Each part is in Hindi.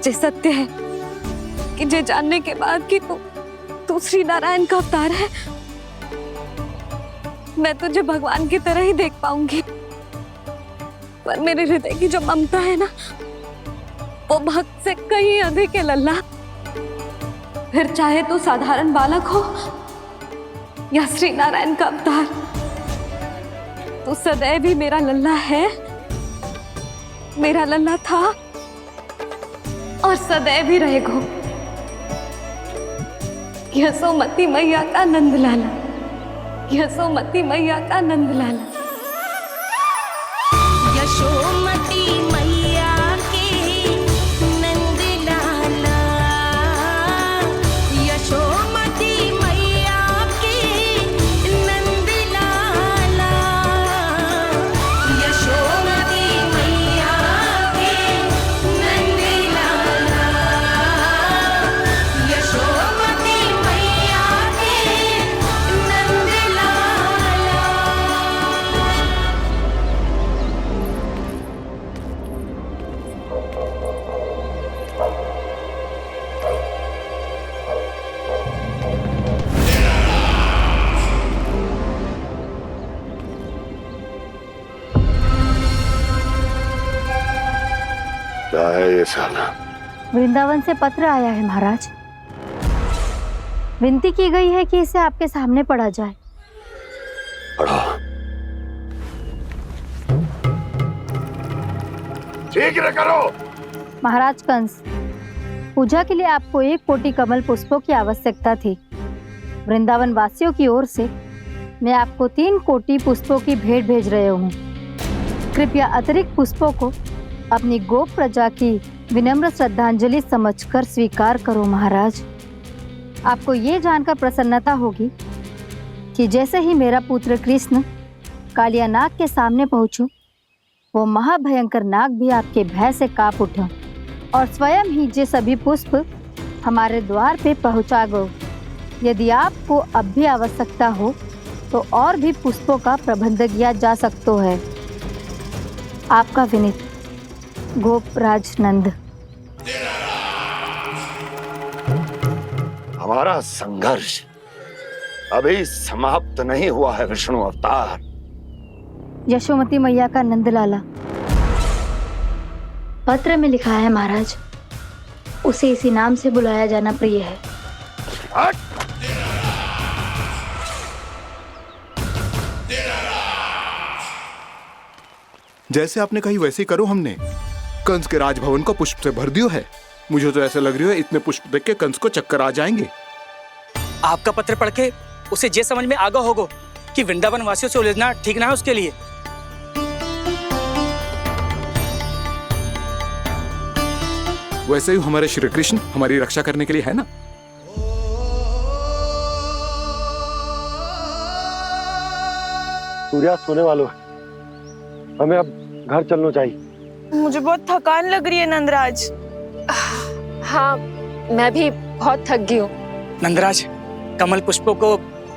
जे सत्य है कि जे जानने के बाद कि तू श्री नारायण का अवतार है, मैं तुझे भगवान की तरह ही देख पाऊंगी। पर मेरे हृदय की जो ममता है ना, वो भक्त से कहीं अधिक है लल्ला। फिर चाहे तू साधारण बालक हो या श्री नारायण का अवतार, तू सदैव ही मेरा लल्ला है, मेरा लल्ला था और सदैव ही रहेगा। यशोमती मैया का नंद लाला, यशोमती मैया का नंद लाला। यशोमती मैया के नंद लाला, यशोमती मैया के नंद लाला, यशोमती मैया के नंद लाला, यशोमती मैया के नंद लाला। क्या है ये साला? वृंदावन से पत्र आया है महाराज। विनती की गई है कि इसे आपके सामने पढ़ा जाए। पढ़ो। शीघ्र करो। महाराज कंस, पूजा के लिए आपको 1 कोटि कमल पुष्पों की आवश्यकता थी। वृंदावन वासियों की ओर से मैं आपको 3 कोटि पुष्पों की भेंट भेज रहे हूँ। कृपया अतिरिक्त पुष्पों को अपनी गोप प्रजा की विनम्र श्रद्धांजलि समझकर स्वीकार करो महाराज। आपको ये जानकर प्रसन्नता होगी कि जैसे ही मेरा पुत्र कृष्ण कालिया नाग के सामने पहुंचो, वो महाभयंकर नाग भी आपके भय से कांप उठा और स्वयं ही ये सभी पुष्प हमारे द्वार पे पहुंचा गए। यदि आपको अब भी आवश्यकता हो तो और भी पुष्पों का प्रबंध किया जा सकता है। आपका विनीत गोपराज नंद। हमारा संघर्ष अभी समाप्त नहीं हुआ है विष्णु अवतार। यशोमती मैया का नंदलाला पत्र में लिखा है महाराज, उसे इसी नाम से बुलाया जाना प्रिय है। हट! जैसे आपने कही वैसे ही करो। हमने कंस के राजभवन को पुष्प से भर दियो है। मुझे तो ऐसा लग रही है इतने पुष्प देख के कंस को चक्कर आ जाएंगे। आपका पत्र पढ़ के उसे ये समझ में आगा होगा कि वृंदावन वासियों से उलझना ठीक ना है उसके लिए। वैसे ही हमारे श्री कृष्ण हमारी रक्षा करने के लिए है ना। सूर्यास्त होने वाला है, हमें अब घर चलना चाहिए। मुझे बहुत थकान लग रही है नंदराज। हाँ, मैं भी बहुत थक गई हूँ। नंदराज, कमल पुष्पों को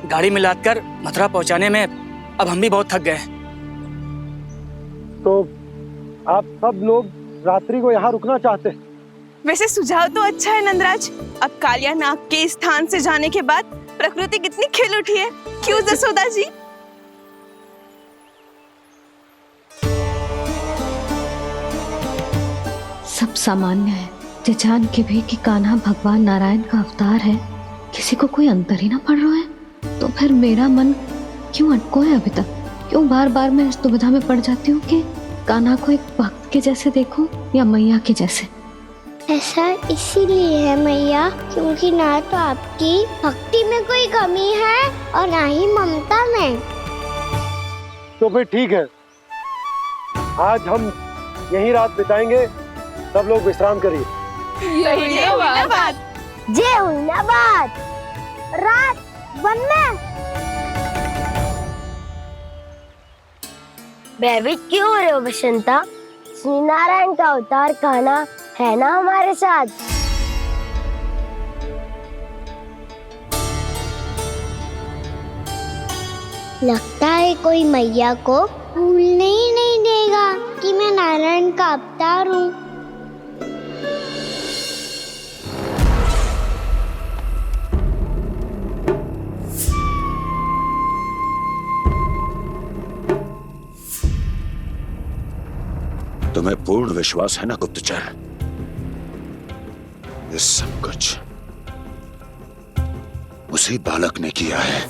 गाड़ी में लादकर मथुरा पहुंचाने में अब हम भी बहुत थक गए। तो आप सब लोग रात्रि को यहाँ रुकना चाहते हैं? वैसे सुझाव तो अच्छा है नंदराज। अब कालिया नाग के स्थान से जाने के बाद प्रकृति कितनी खिल उठी है, क्यों जसोदा जी? सब सामान्य है, ये जान के भी कि कान्हा भगवान नारायण का अवतार है, किसी को कोई अंतर ही ना पड़ रहा है। तो फिर मेरा मन क्यों अटको है अभी तक? क्यों बार बार मैं इस दुविधा में पड़ जाती हूँ कि कान्हा को एक भक्त के जैसे देखूं या मैया के जैसे? ऐसा इसीलिए है मैया क्योंकि ना तो आपकी भक्ति में कोई कमी है और ना ही ममता में। तो फिर ठीक है, आज हम यहीं रात बिताएंगे। सब लोग विश्राम करिए। जय हुलाबाद। जय हुलाबाद। रात वन में भयभीत क्यों हो रहे हो बसंता? श्री नारायण का अवतार कान्हा है ना हमारे साथ। लगता है कोई मैया को भूलने ही नहीं देगा कि मैं नारायण का अवतार हूँ। तुम्हें पूर्ण विश्वास है ना गुप्तचर? ये सब कुछ उसी बालक ने किया है।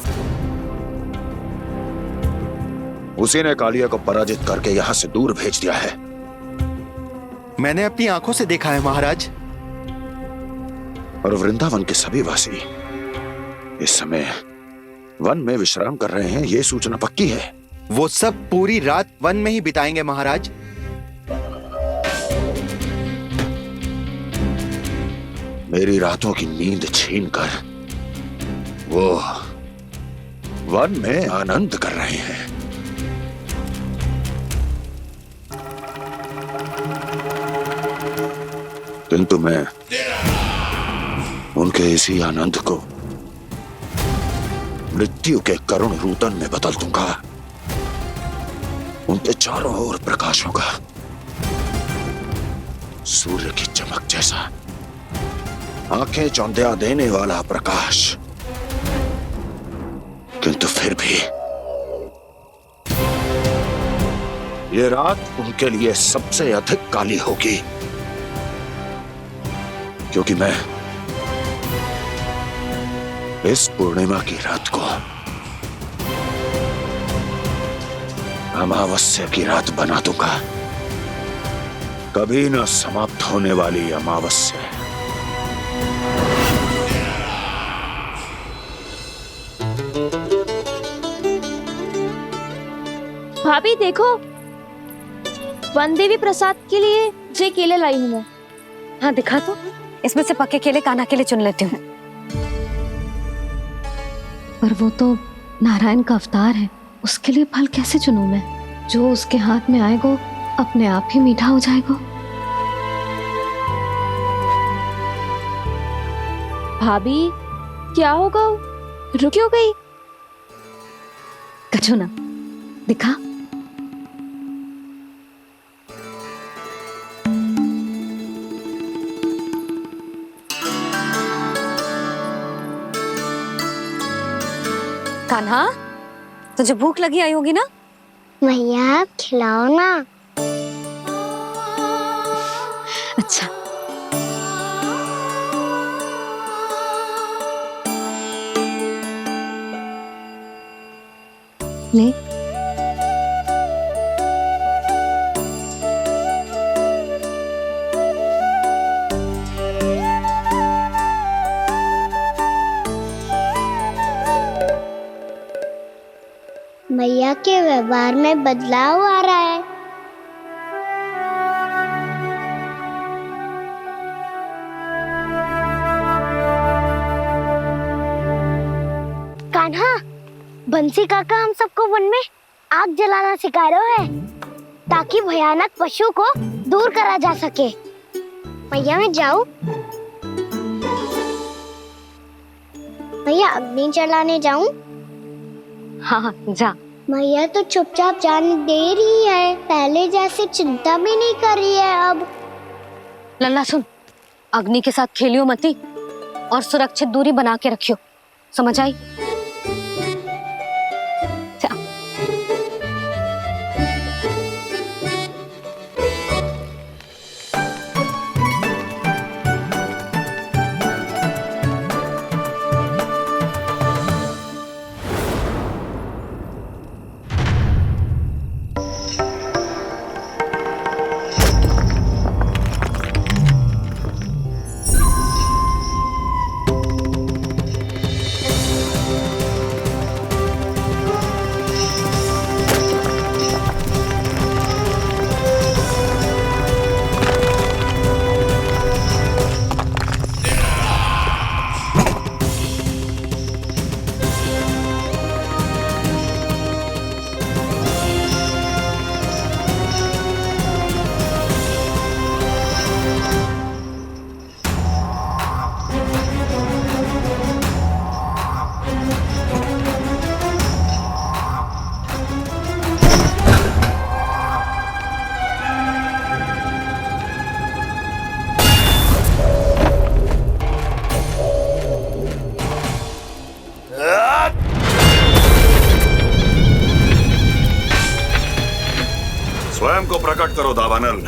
उसी ने कालिया को पराजित करके यहां से दूर भेज दिया है। मैंने अपनी आंखों से देखा है महाराज। और वृंदावन के सभी वासी इस समय वन में विश्राम कर रहे हैं, ये सूचना पक्की है। वो सब पूरी रात वन में ही बिताएंगे महाराज। मेरी रातों की नींद छीनकर वो वन में आनंद कर रहे हैं। किंतु मैं उनके इसी आनंद को मृत्यु के करुण रूतन में बदल दूंगा। उनके चारों ओर प्रकाश होगा, सूर्य की चमक जैसा, आंखें चौंधिया देने वाला प्रकाश। किंतु फिर भी ये रात उनके लिए सबसे अधिक काली होगी, क्योंकि मैं इस पूर्णिमा की रात को अमावस्या की रात बना दूंगा। कभी न समाप्त होने वाली अमावस्या। भाभी देखो, वन देवी प्रसाद के लिए ये केले लाई हूँ मैं। हाँ दिखा तो, इसमें से पके केले कान्हा के लिए चुन लेती हूँ। पर वो तो नारायण का अवतार है, उसके लिए फल कैसे चुनूं मैं? जो उसके हाथ में आएगा अपने आप ही मीठा हो जाएगा। भाभी क्या होगा, रुक क्यों गई? कछू ना, दिखा। कान्हा, तुझे भूख लगी आई होगी ना? भैया खिलाओ ना। अच्छा। ले। भैया के व्यवहार में बदलाव आ रहा है। कान्हा, बंसी काका हम सबको वन में आग जलाना सिखा रहे हैं, ताकि भयानक पशु को दूर करा जा सके। भैया मैं जाऊं? भैया अग्नि जलाने जाऊं? हाँ जा। भैया तो चुपचाप जाने दे रही है, पहले जैसे चिंता भी नहीं कर रही है अब। लल्ला सुन, अग्नि के साथ खेलियो मती और सुरक्षित दूरी बना के रखियो, समझ आई? को प्रकट करो दावानल।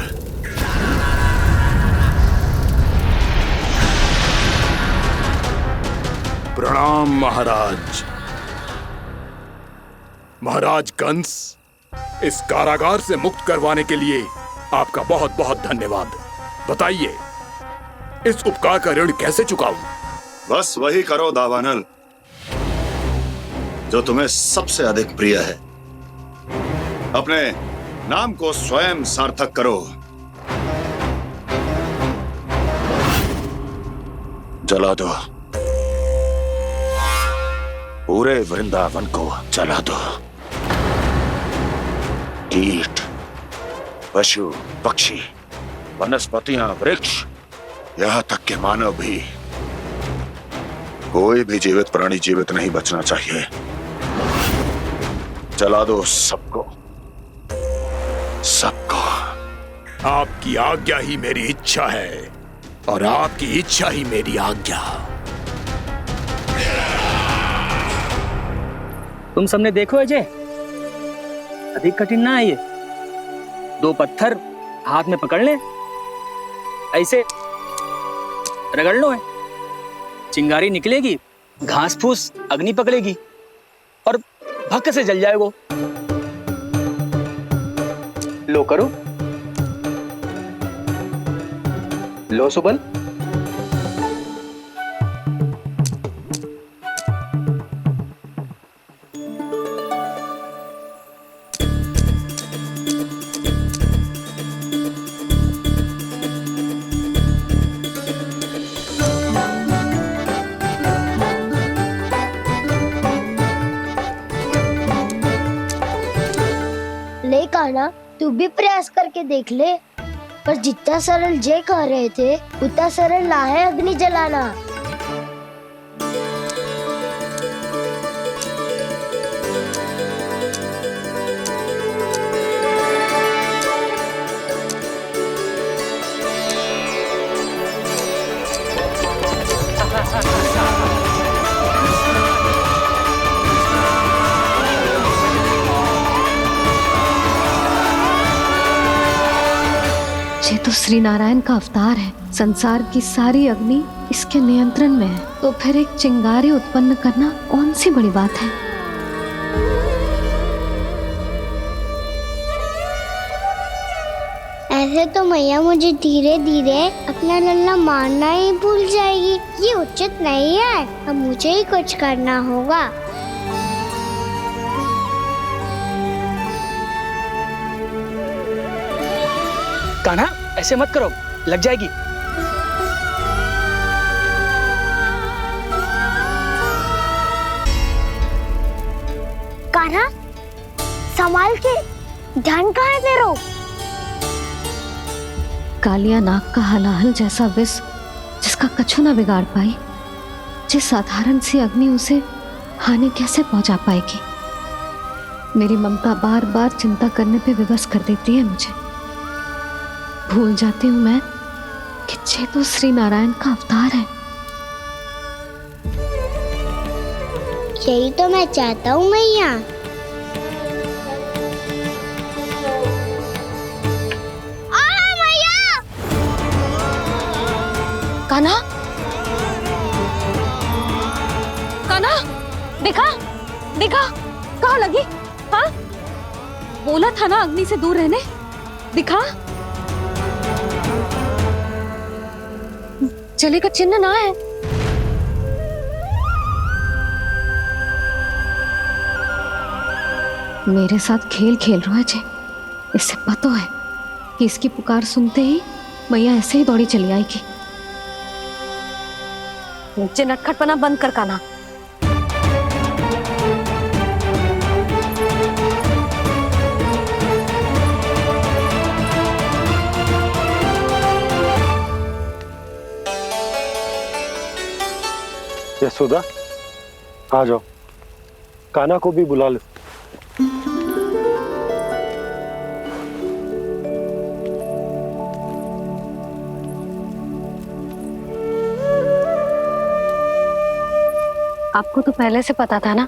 प्रणाम महाराज। महाराज कंस, इस कारागार से मुक्त करवाने के लिए आपका बहुत बहुत धन्यवाद। बताइए, इस उपकार का ऋण कैसे चुकाऊं? बस वही करो दावानल जो तुम्हें सबसे अधिक प्रिय है। अपने नाम को स्वयं सार्थक करो। जला दो, पूरे वृंदावन को जला दो। कीट, पशु, पक्षी, वनस्पतियां, वृक्ष, यहां तक के मानव भी, कोई भी जीवित प्राणी जीवित नहीं बचना चाहिए। जला दो सबको, सबको। आपकी आज्ञा ही मेरी इच्छा है और आपकी इच्छा ही मेरी आज्ञा। तुम सबने देखो अजय, अधिक कठिन ना है ये। 2 पत्थर हाथ में पकड़ ले, ऐसे रगड़ लो है, चिंगारी निकलेगी, घास फूस अग्नि पकड़ेगी और भक्क से जल जाए वो। लो करो, लो सुबल। ले कान्हा, तू भी प्रयास करके देख ले। पर जितना सरल जय कह रहे थे उतना सरल ना है अग्नि जलाना। ये तो श्री नारायण का अवतार है। संसार की सारी अग्नि इसके नियंत्रण में है, तो फिर एक चिंगारी उत्पन्न करना कौन सी बड़ी बात है। ऐसे तो मैया मुझे धीरे धीरे अपना लल्ला मारना ही भूल जाएगी। ये उचित नहीं है, अब मुझे ही कुछ करना होगा। कान्हा, ऐसे मत करो, लग जाएगी। कान्हा, संभाल के, ध्यान कहाँ है तेरो? कालिया नाग का हलाहल जैसा विष जिसका कछु ना बिगाड़ पाई, जिस साधारण सी अग्नि उसे हानि कैसे पहुंचा पाएगी। मेरी ममता बार बार चिंता करने पे विवश कर देती है मुझे। भूल जाती हूँ मैं कि ये तो श्री नारायण का अवतार है। यही तो मैं चाहता हूँ मैया। मैया! कान्हा, कान्हा, देखा देखा, कहाँ लगी? हाँ, बोला था ना अग्नि से दूर रहने। दिखा, जले का चिन्ह ना है। मेरे साथ खेल खेल रहा है जे। इससे पता है कि इसकी पुकार सुनते ही मैया ऐसे ही दौड़ी चली आएगी। नीचे नटखटपना बंद कर कान्हा। यशोदा, आ जाओ, कान्हा को भी बुला लो। आपको तो पहले से पता था ना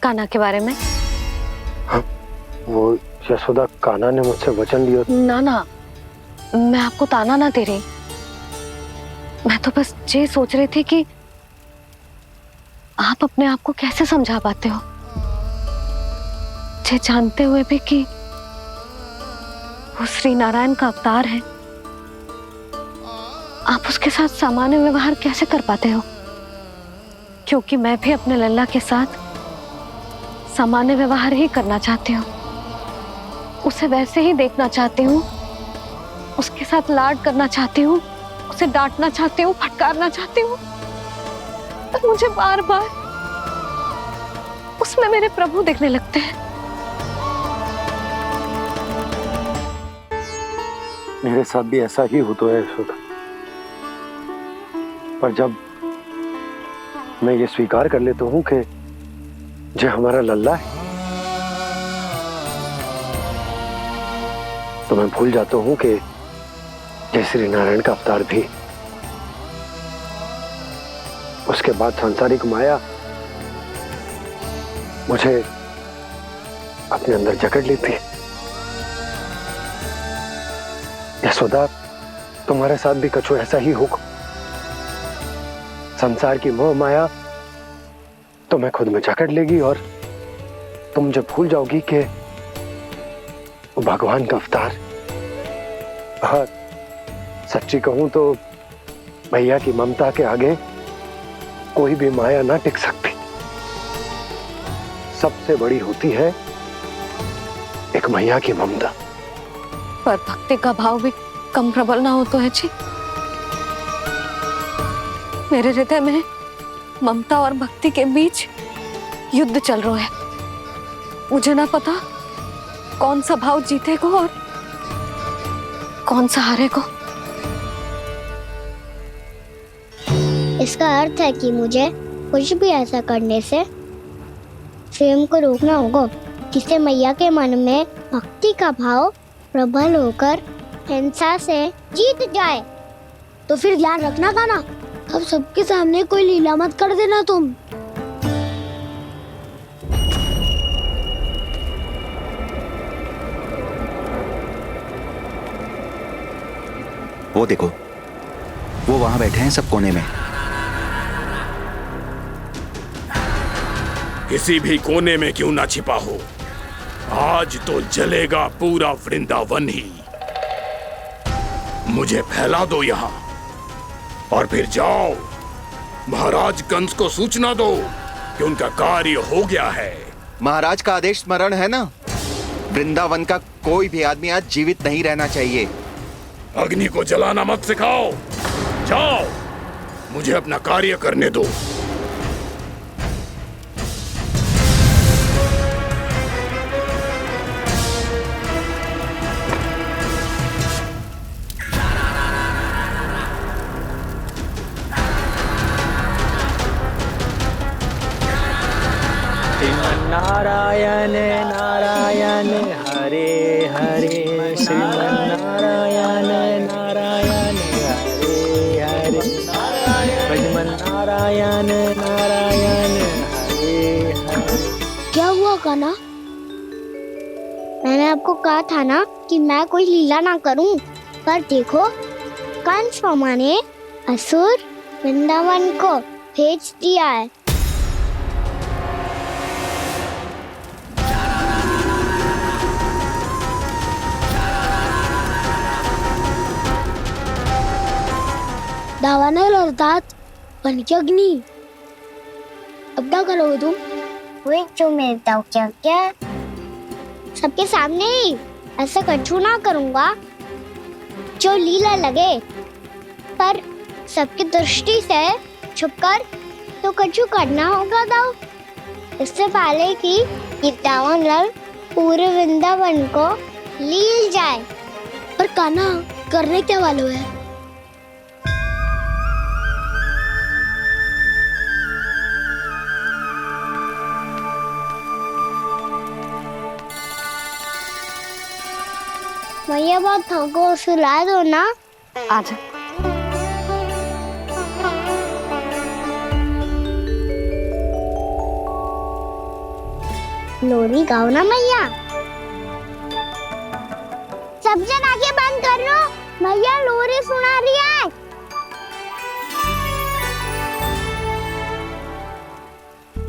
कान्हा के बारे में? वो यशोदा, कान्हा ने मुझसे वचन लिया। ना ना, मैं आपको ताना ना दे रही। मैं तो बस ये सोच रही थी कि आप अपने आप को कैसे समझा पाते हो, ये जानते हुए भी कि वो श्री नारायण का अवतार है। आप उसके साथ सामान्य व्यवहार कैसे कर पाते हो? क्योंकि मैं भी अपने लल्ला के साथ सामान्य व्यवहार ही करना चाहती हूँ, उसे वैसे ही देखना चाहती हूँ, उसके साथ लाड करना चाहती हूँ, उसे डांटना चाहती हूँ, फटकारना चाहती हूँ। पर मुझे बार बार उसमें मेरे प्रभु दिखने लगते हैं। मेरे साथ भी ऐसा ही होता है यशोदा। पर जब मैं ये स्वीकार कर लेता हूँ कि जो हमारा लल्ला है, तो मैं भूल जाता हूँ कि जय श्री नारायण का अवतार भी। उसके बाद सांसारिक माया मुझे अपने अंदर जकड़ लेती है। यशोदा, तुम्हारे साथ भी कछु ऐसा ही होगा। संसार की मोह माया तुम्हें खुद में जकड़ लेगी और तुम जब भूल जाओगी कि वो भगवान का अवतार। हाँ, सच्ची कहूं तो भैया की ममता के आगे कोई भी माया ना टिक सकती। सबसे बड़ी होती है एक मैया की ममता। पर भक्ति का भाव भी कम प्रबल ना हो तो है जी। मेरे हृदय में ममता और भक्ति के बीच युद्ध चल रहा है। मुझे ना पता कौन सा भाव जीतेगा और कौन सा हारेगा। इसका अर्थ है कि मुझे कुछ भी ऐसा करने से स्वयं को रोकना होगा जिससे मैया के मन में भक्ति का भाव प्रबल होकर हिंसा से जीत जाए। तो फिर ध्यान रखना कान्हा, अब सबके सामने कोई लीला मत कर देना तुम। वो देखो, वो वहां बैठे हैं सब कोने में। किसी भी कोने में क्यों ना छिपा हो, आज तो जलेगा पूरा वृंदावन ही। मुझे फैला दो यहाँ और फिर जाओ महाराज कंस को सूचना दो कि उनका कार्य हो गया है। महाराज का आदेश स्मरण है ना? वृंदावन का कोई भी आदमी आज जीवित नहीं रहना चाहिए। अग्नि को जलाना मत सिखाओ, जाओ मुझे अपना कार्य करने दो। नारायण नारायण हरे हरे, श्रीमन्नारायण नारायण हरे हरे, श्रीमन्नारायण नारायण हरे हरे। क्या हुआ कान्हा? मैंने आपको कहा था ना कि मैं कोई लीला ना करूं, पर देखो कंस मामा ने असुर वृंदावन को भेज दिया है। दावानल और दांत बन के अग्नि। अब क्या करोगे तुम? वही जो मैं बताऊं क्या क्या? सबके सामने ही ऐसा कछु ना करूंगा जो लीला लगे, पर सबकी दृष्टि से छुपकर तो कछु करना होगा दाऊ। इससे पहले कि ये दावानल पूरे वृंदावन को लील जाए। पर कान्हा करने क्या वालों है? मैया बहुत थको, सुला दो ना। आजा। लोरी गाओ ना मैया। सब जन आंखें बंद कर लो, मैया लोरी सुना रही है।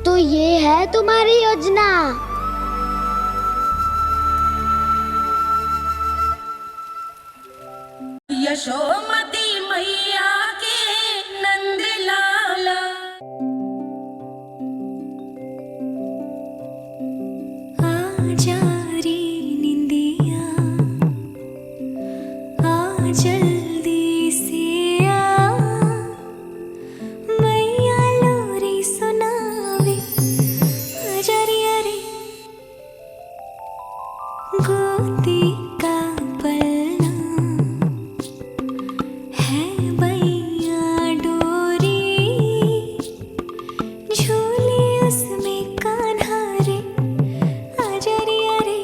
तो ये है तुम्हारी योजना। यशोमती मैया के नंद लाला। आजा रे निंदिया, आ जल्दी से आ, मैया लोरी सुनावे। आजा रे अरे गोदी का पलना है मैया डोरी, झूले उसमें कान्हा रे। आजा रे अरे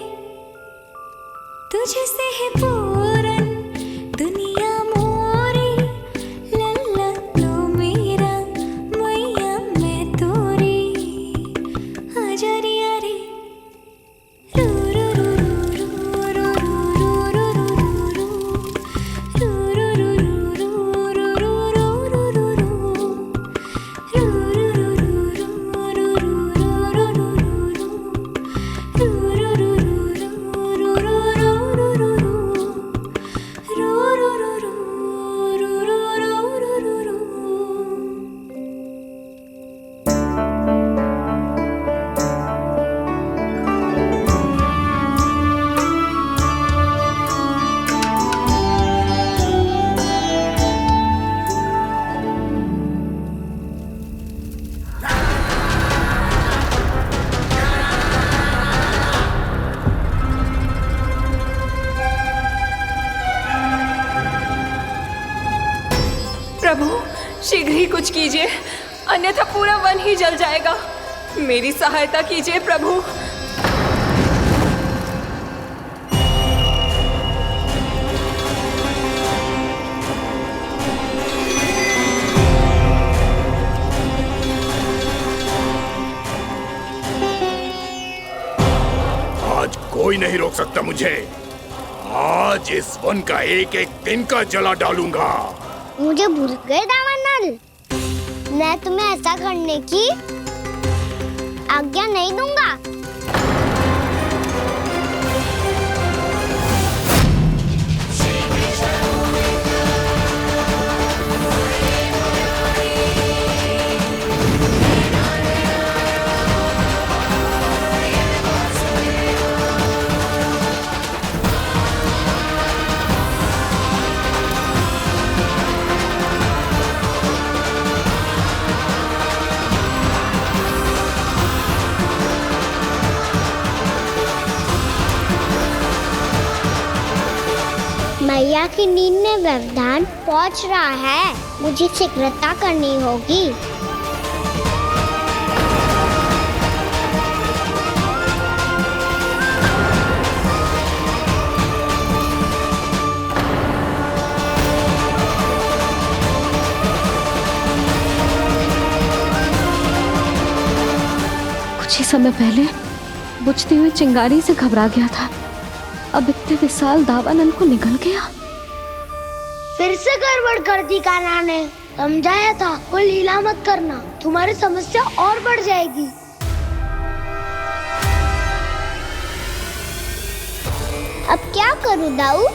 तुझसे है पूरन दुनिया मोरी, लल्ला तो मेरा मैया मैं तोरी। आजा रे अरे रू रू रू रू रू रू रू रू प्रभु शीघ्र ही कुछ कीजिए, अन्यथा पूरा वन ही जल जाएगा। मेरी सहायता कीजिए प्रभु। आज कोई नहीं रोक सकता मुझे। आज इस वन का एक एक तिनका जला डालूंगा। मुझे भूल गए दामनल, मैं तुम्हें ऐसा करने की आज्ञा नहीं दूंगा। मैया की नींद में व्यवधान पहुंच रहा है, मुझे शीघ्रता करनी होगी। कुछ ही समय पहले बुझती हुई चिंगारी से घबरा गया था, अब इतने विशाल दावानल को निगल गया। फिर से गड़बड़ कर दी कान्हा ने। समझाया था कोई लीला मत करना, तुम्हारी समस्या और बढ़ जाएगी। अब क्या करूं दाऊ?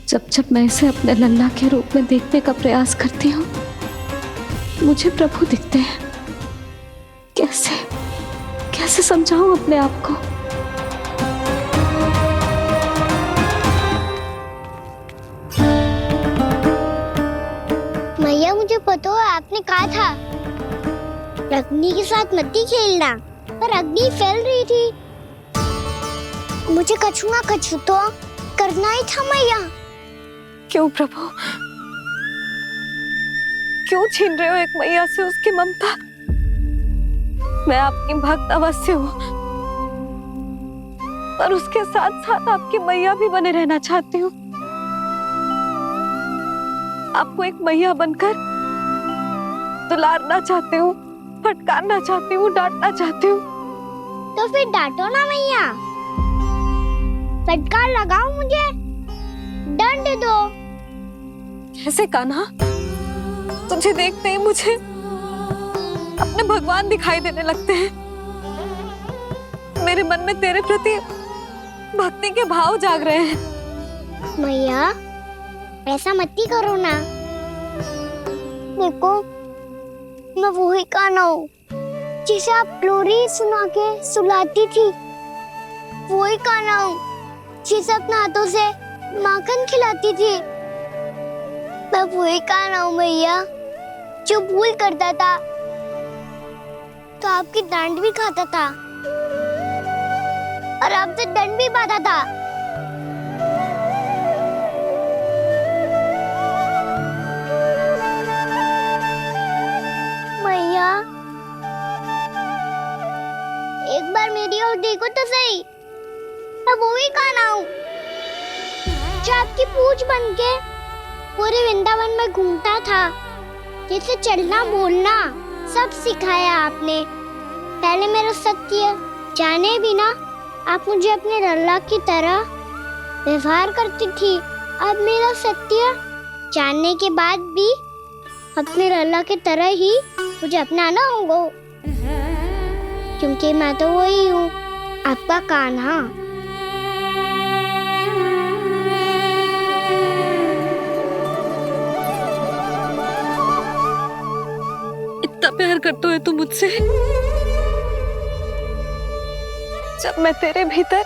जब जब मैं इसे अपने लल्ला के रूप में देखने का प्रयास करती हूँ, मुझे प्रभु दिखते हैं। कैसे कैसे समझाऊं अपने आप को? मैया मुझे पता है आपने कहा था अग्नि के साथ मत ही खेलना, पर अग्नि फैल रही थी। मुझे कछु ना कछु तो करना ही था मैया। क्यों प्रभु, क्यों छीन रहे हो एक मैया से उसकी ममता? मैं आपकी भक्त अवश्य हूँ, पर उसके साथ साथ आपकी मैया भी बने रहना चाहती हूँ। आपको एक मैया बनकर दुलारना चाहती हूँ, फटकारना चाहती हूँ, डांटना चाहती हूँ। तो फिर डांटो ना मैया, फटकार लगाओ, मुझे दंड दो। कैसे कान्हा? तुझे देखते ही मुझे अपने भगवान दिखाई देने लगते हैं। मेरे मन में तेरे प्रति भक्ति के भाव जाग रहे हैं। मैया ऐसा मत ही करो ना। देखो, मैं वही कान्हा हूँ जिसे आप लोरी सुना के सुलाती थी। वही कान्हा हूँ जिसे अपने हाथों से माखन खिलाती थी। मैं वही कान्हा हूँ मैया जो भूल करता था तो आपकी डांट भी खाता था और आपसे दंड भी पाता था। मैया एक बार मेरी ओर देखो तो सही। मैं वो ही कान्हा हूँ जो आपकी पूछ बन के पूरे वृंदावन में घूमता था, जिसे चलना बोलना सब सिखाया आपने। पहले मेरा सत्य जाने बिना आप मुझे अपने लल्ला की तरह व्यवहार करती थी। अब मेरा सत्य जानने के बाद भी अपने लल्ला की तरह ही मुझे अपनाना होगा, क्योंकि मैं तो वही हूँ, आपका कान्हा। इतना प्यार करते हो तुम मुझसे? जब मैं तेरे भीतर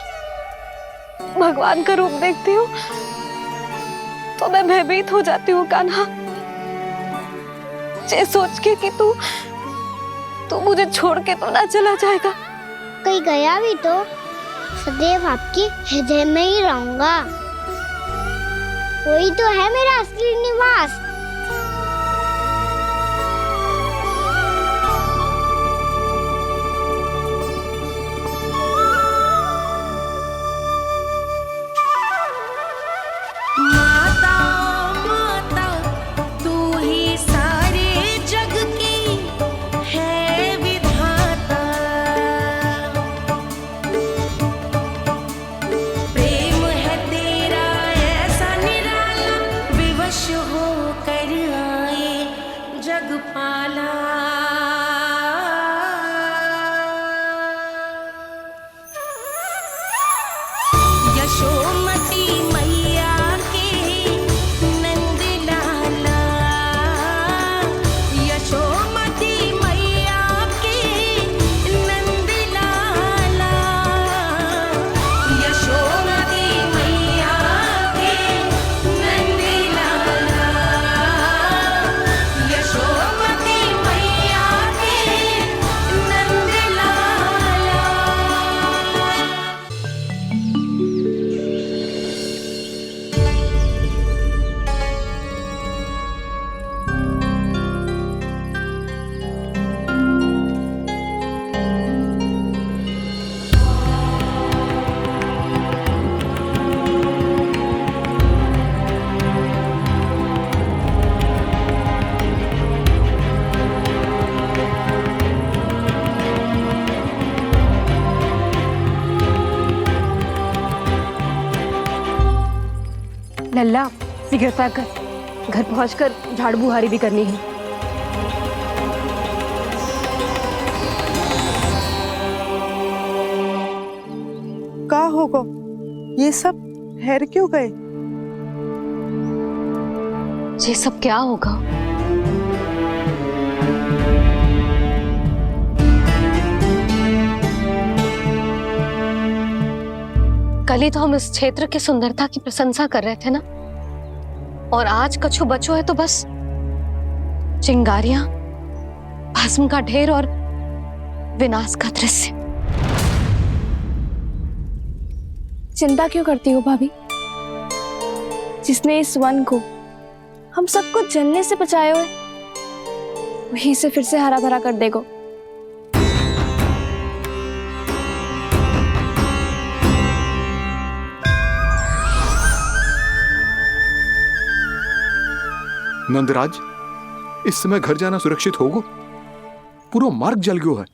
भगवान का रूप देखती हूँ तो मैं भयभीत हो जाती हूँ कान्हा। ये सोच के कि तू मुझे छोड़ के तो ना चला जाएगा। कहीं गया भी तो सदैव आपके हृदय में ही रहूंगा। वही तो है मेरा असली निवास। लल्ला सिगरेट पैक कर, घर पहुंचकर झाड़ू बुहारी भी करनी है। का होगा? ये सब ठहर क्यों गए? ये सब क्या होगा? कल ही तो हम इस क्षेत्र की सुंदरता की प्रशंसा कर रहे थे ना, और आज कछु बचो है तो बस चिंगारियां, भस्म का ढेर और विनाश का दृश्य। चिंता क्यों करती हो भाभी? जिसने इस वन को, हम सबको जलने से बचाए हुए, वहीं से फिर से हरा भरा कर देगो। नंदराज, इस समय घर जाना सुरक्षित होगो? पूरा मार्ग जल गयो है।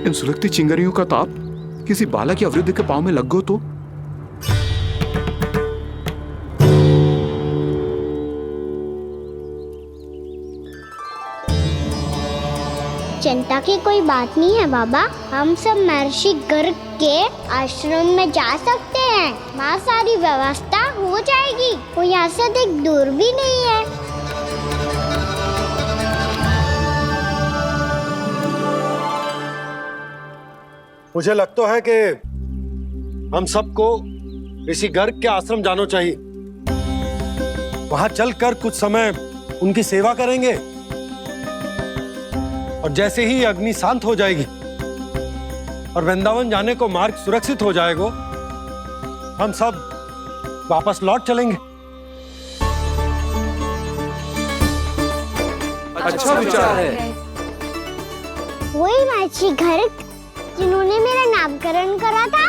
इन सुलगती चिंगारियों का ताप किसी बालक या वृद्ध के पांव में लग गयो तो? चिंता की कोई बात नहीं है बाबा, हम सब महर्षि गर्ग के आश्रम में जा सकते हैं। वहाँ सारी व्यवस्था हो जाएगी, वो यहाँ से अधिक दूर भी नहीं है। मुझे लगता है कि हम सबको ऋषि गर्ग के आश्रम जाना चाहिए। वहां चलकर कुछ समय उनकी सेवा करेंगे और जैसे ही अग्नि शांत हो जाएगी और वृंदावन जाने को मार्ग सुरक्षित हो जाएगा, हम सब वापस लौट चलेंगे। अच्छा विचार है। वही महर्षि गर्ग जिन्होंने मेरा नामकरण करा था।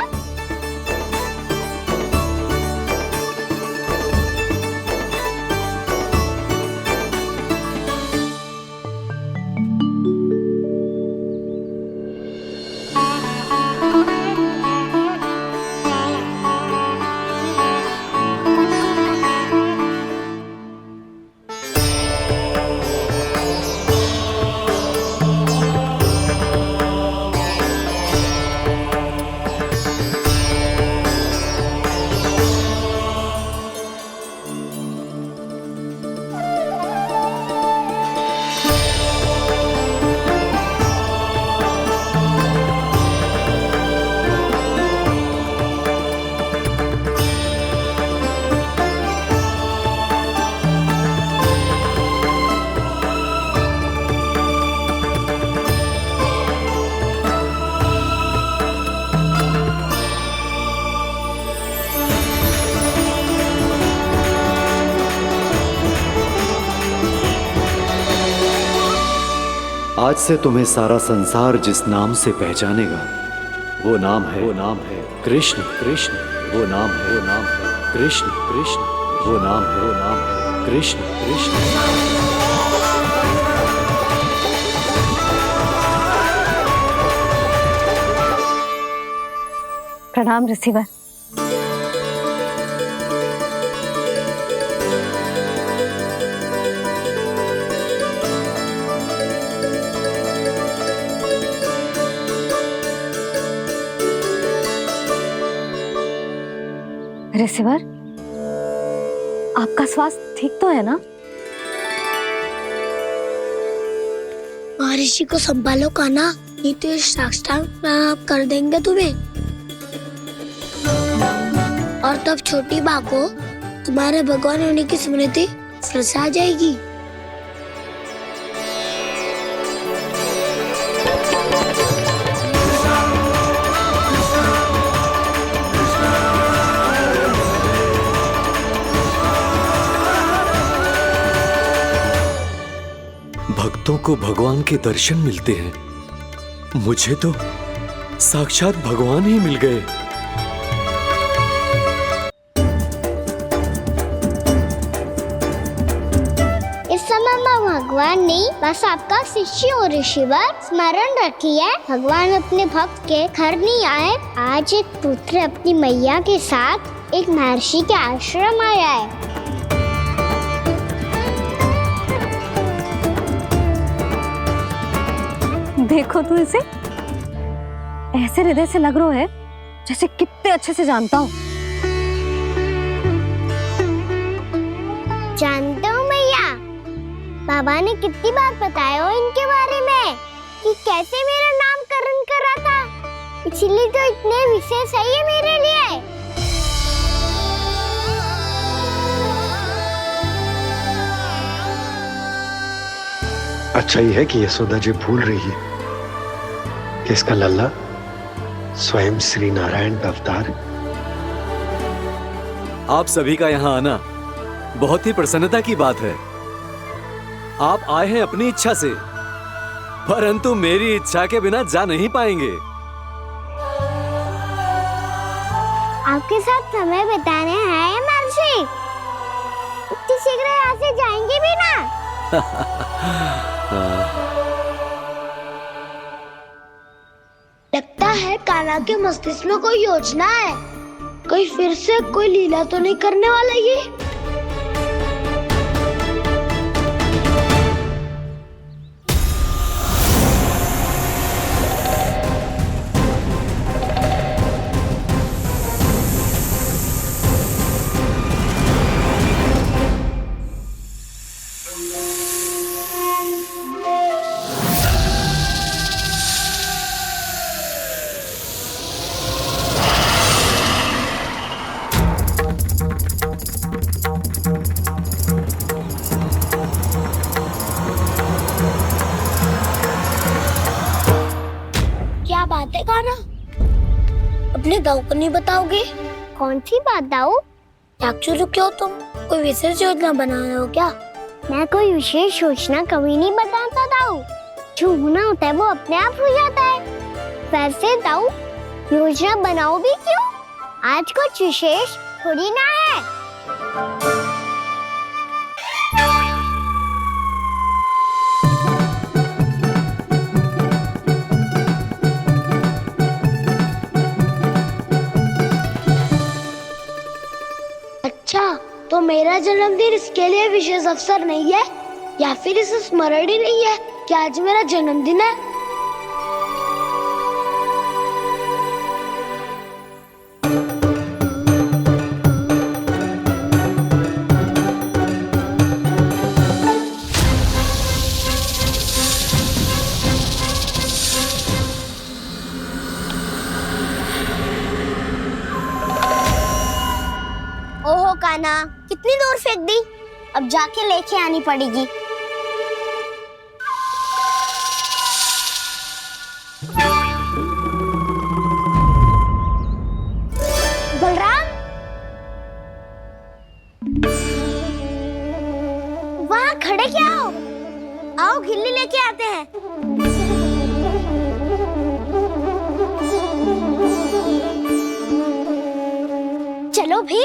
आज से तुम्हें सारा संसार जिस नाम से पहचानेगा वो नाम है कृष्ण। कृष्ण वो नाम है कृष्ण। कृष्ण वो नाम है कृष्ण। कृष्ण। प्रणाम ऋषिवर। ऋषिवर, आपका स्वास्थ्य ठीक तो है ना? महर्षि को संभालो कान्हा, नहीं तो ये साष्टांग प्रणाम कर देंगे तुम्हें। और तब छोटी बा को तुम्हारे भगवान होने की स्मृति फिर से आ जाएगी। भक्तों को भगवान के दर्शन मिलते हैं। मुझे तो साक्षात भगवान ही मिल गए। इस समय मैं भगवान नहीं, बस आपका शिष्य हूँ ऋषिवर। स्मरण रखिए, भगवान अपने भक्त के घर नहीं आए। आज एक पुत्र अपनी मैया के साथ एक महर्षि के आश्रम आया है। देखो तू इसे, ऐसे हृदय से लग रहा है जैसे कितने अच्छे से जानता हूँ। जानता हूँ मैया, बाबा ने कितनी बार बताया हो इनके बारे में कि कैसे मेरा नामकरण करा था, इसीलिए तो इतने विशेष है ये मेरे लिए। अच्छा ही है कि यशोदा जी भूल रही है कि इसका लल्ला स्वयं श्री नारायण का अवतार। आप सभी का यहाँ आना बहुत ही प्रसन्नता की बात है। आप आए हैं अपनी इच्छा से, परंतु मेरी इच्छा के बिना जा नहीं पाएंगे। आपके साथ समय बिताने हैं महर्षि। इतनी शीघ्र यहाँ से जाएंगे भी ना? लगता है कान्हा के मस्तिष्क में कोई योजना है। कोई फिर से कोई लीला तो नहीं करने वाला ये? क्या बात है कान्हा? अपने दाऊ को नहीं बताओगे? कौन सी बात दाऊ? चाकचूरू क्यों तुम? कोई विशेष योजना बना रहे हो क्या? मैं कोई विशेष योजना कभी नहीं बताता दाऊ। जो होना होता है वो अपने आप हो जाता है। वैसे दाऊ योजना बनाओ भी क्यों? आज कुछ विशेष थोड़ी ना है। अच्छा, तो मेरा जन्मदिन इसके लिए विशेष अवसर नहीं है, या फिर इसे स्मरण ही नहीं है कि आज मेरा जन्मदिन है? ओहो कान्हा, कितनी दूर फेंक दी? अब जाके लेके आनी पड़ेगी। बलराम, वहाँ खड़े क्या हो? आओ खिल्ली लेके आते हैं। चलो भी।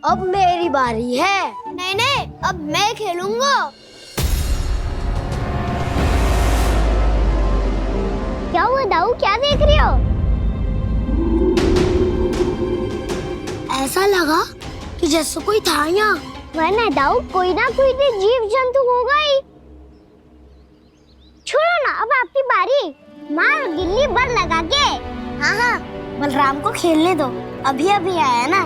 अब मेरी बारी है। नहीं नहीं, अब मैं खेलूंगा। क्या हुआ दाऊ, क्या देख रही हो? ऐसा लगा कि जैसे कोई था यहाँ। वरना दाऊ कोई ना कोई तो जीव जंतु होगा ही। छोड़ो ना, अब आपकी बारी। मार गिल्ली बर लगा के। हाँ हाँ, बलराम को खेलने दो, अभी अभी आया ना।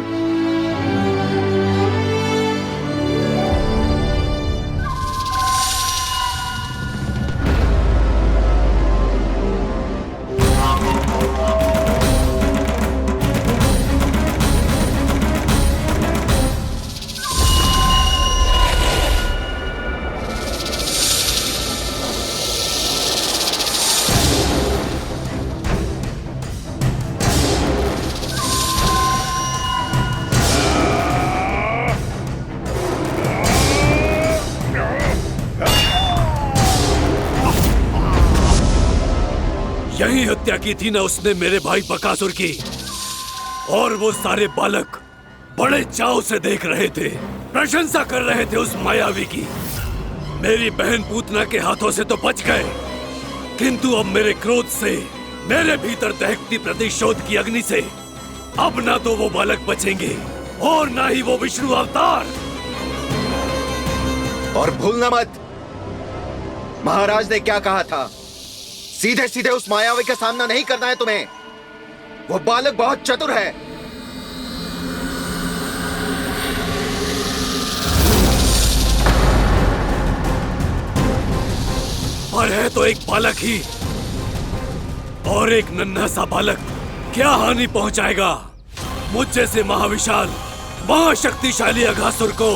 यही हत्या की थी ना उसने मेरे भाई बकासुर की, और वो सारे बालक बड़े चाव से देख रहे थे, प्रशंसा कर रहे थे उस मायावी की। मेरी बहन पूतना के हाथों से तो बच गए, किंतु अब मेरे क्रोध से, मेरे भीतर दहकती प्रतिशोध की अग्नि से अब ना तो वो बालक बचेंगे और ना ही वो विष्णु अवतार। और भूलना मत, महाराज ने क्या कहा था, सीधे सीधे उस मायावी का सामना नहीं करना है तुम्हें। वो बालक बहुत चतुर है। पर है तो एक बालक ही, और एक नन्हा सा बालक क्या हानि पहुंचाएगा मुझ जैसे महाविशाल महाशक्तिशाली अघासुर को।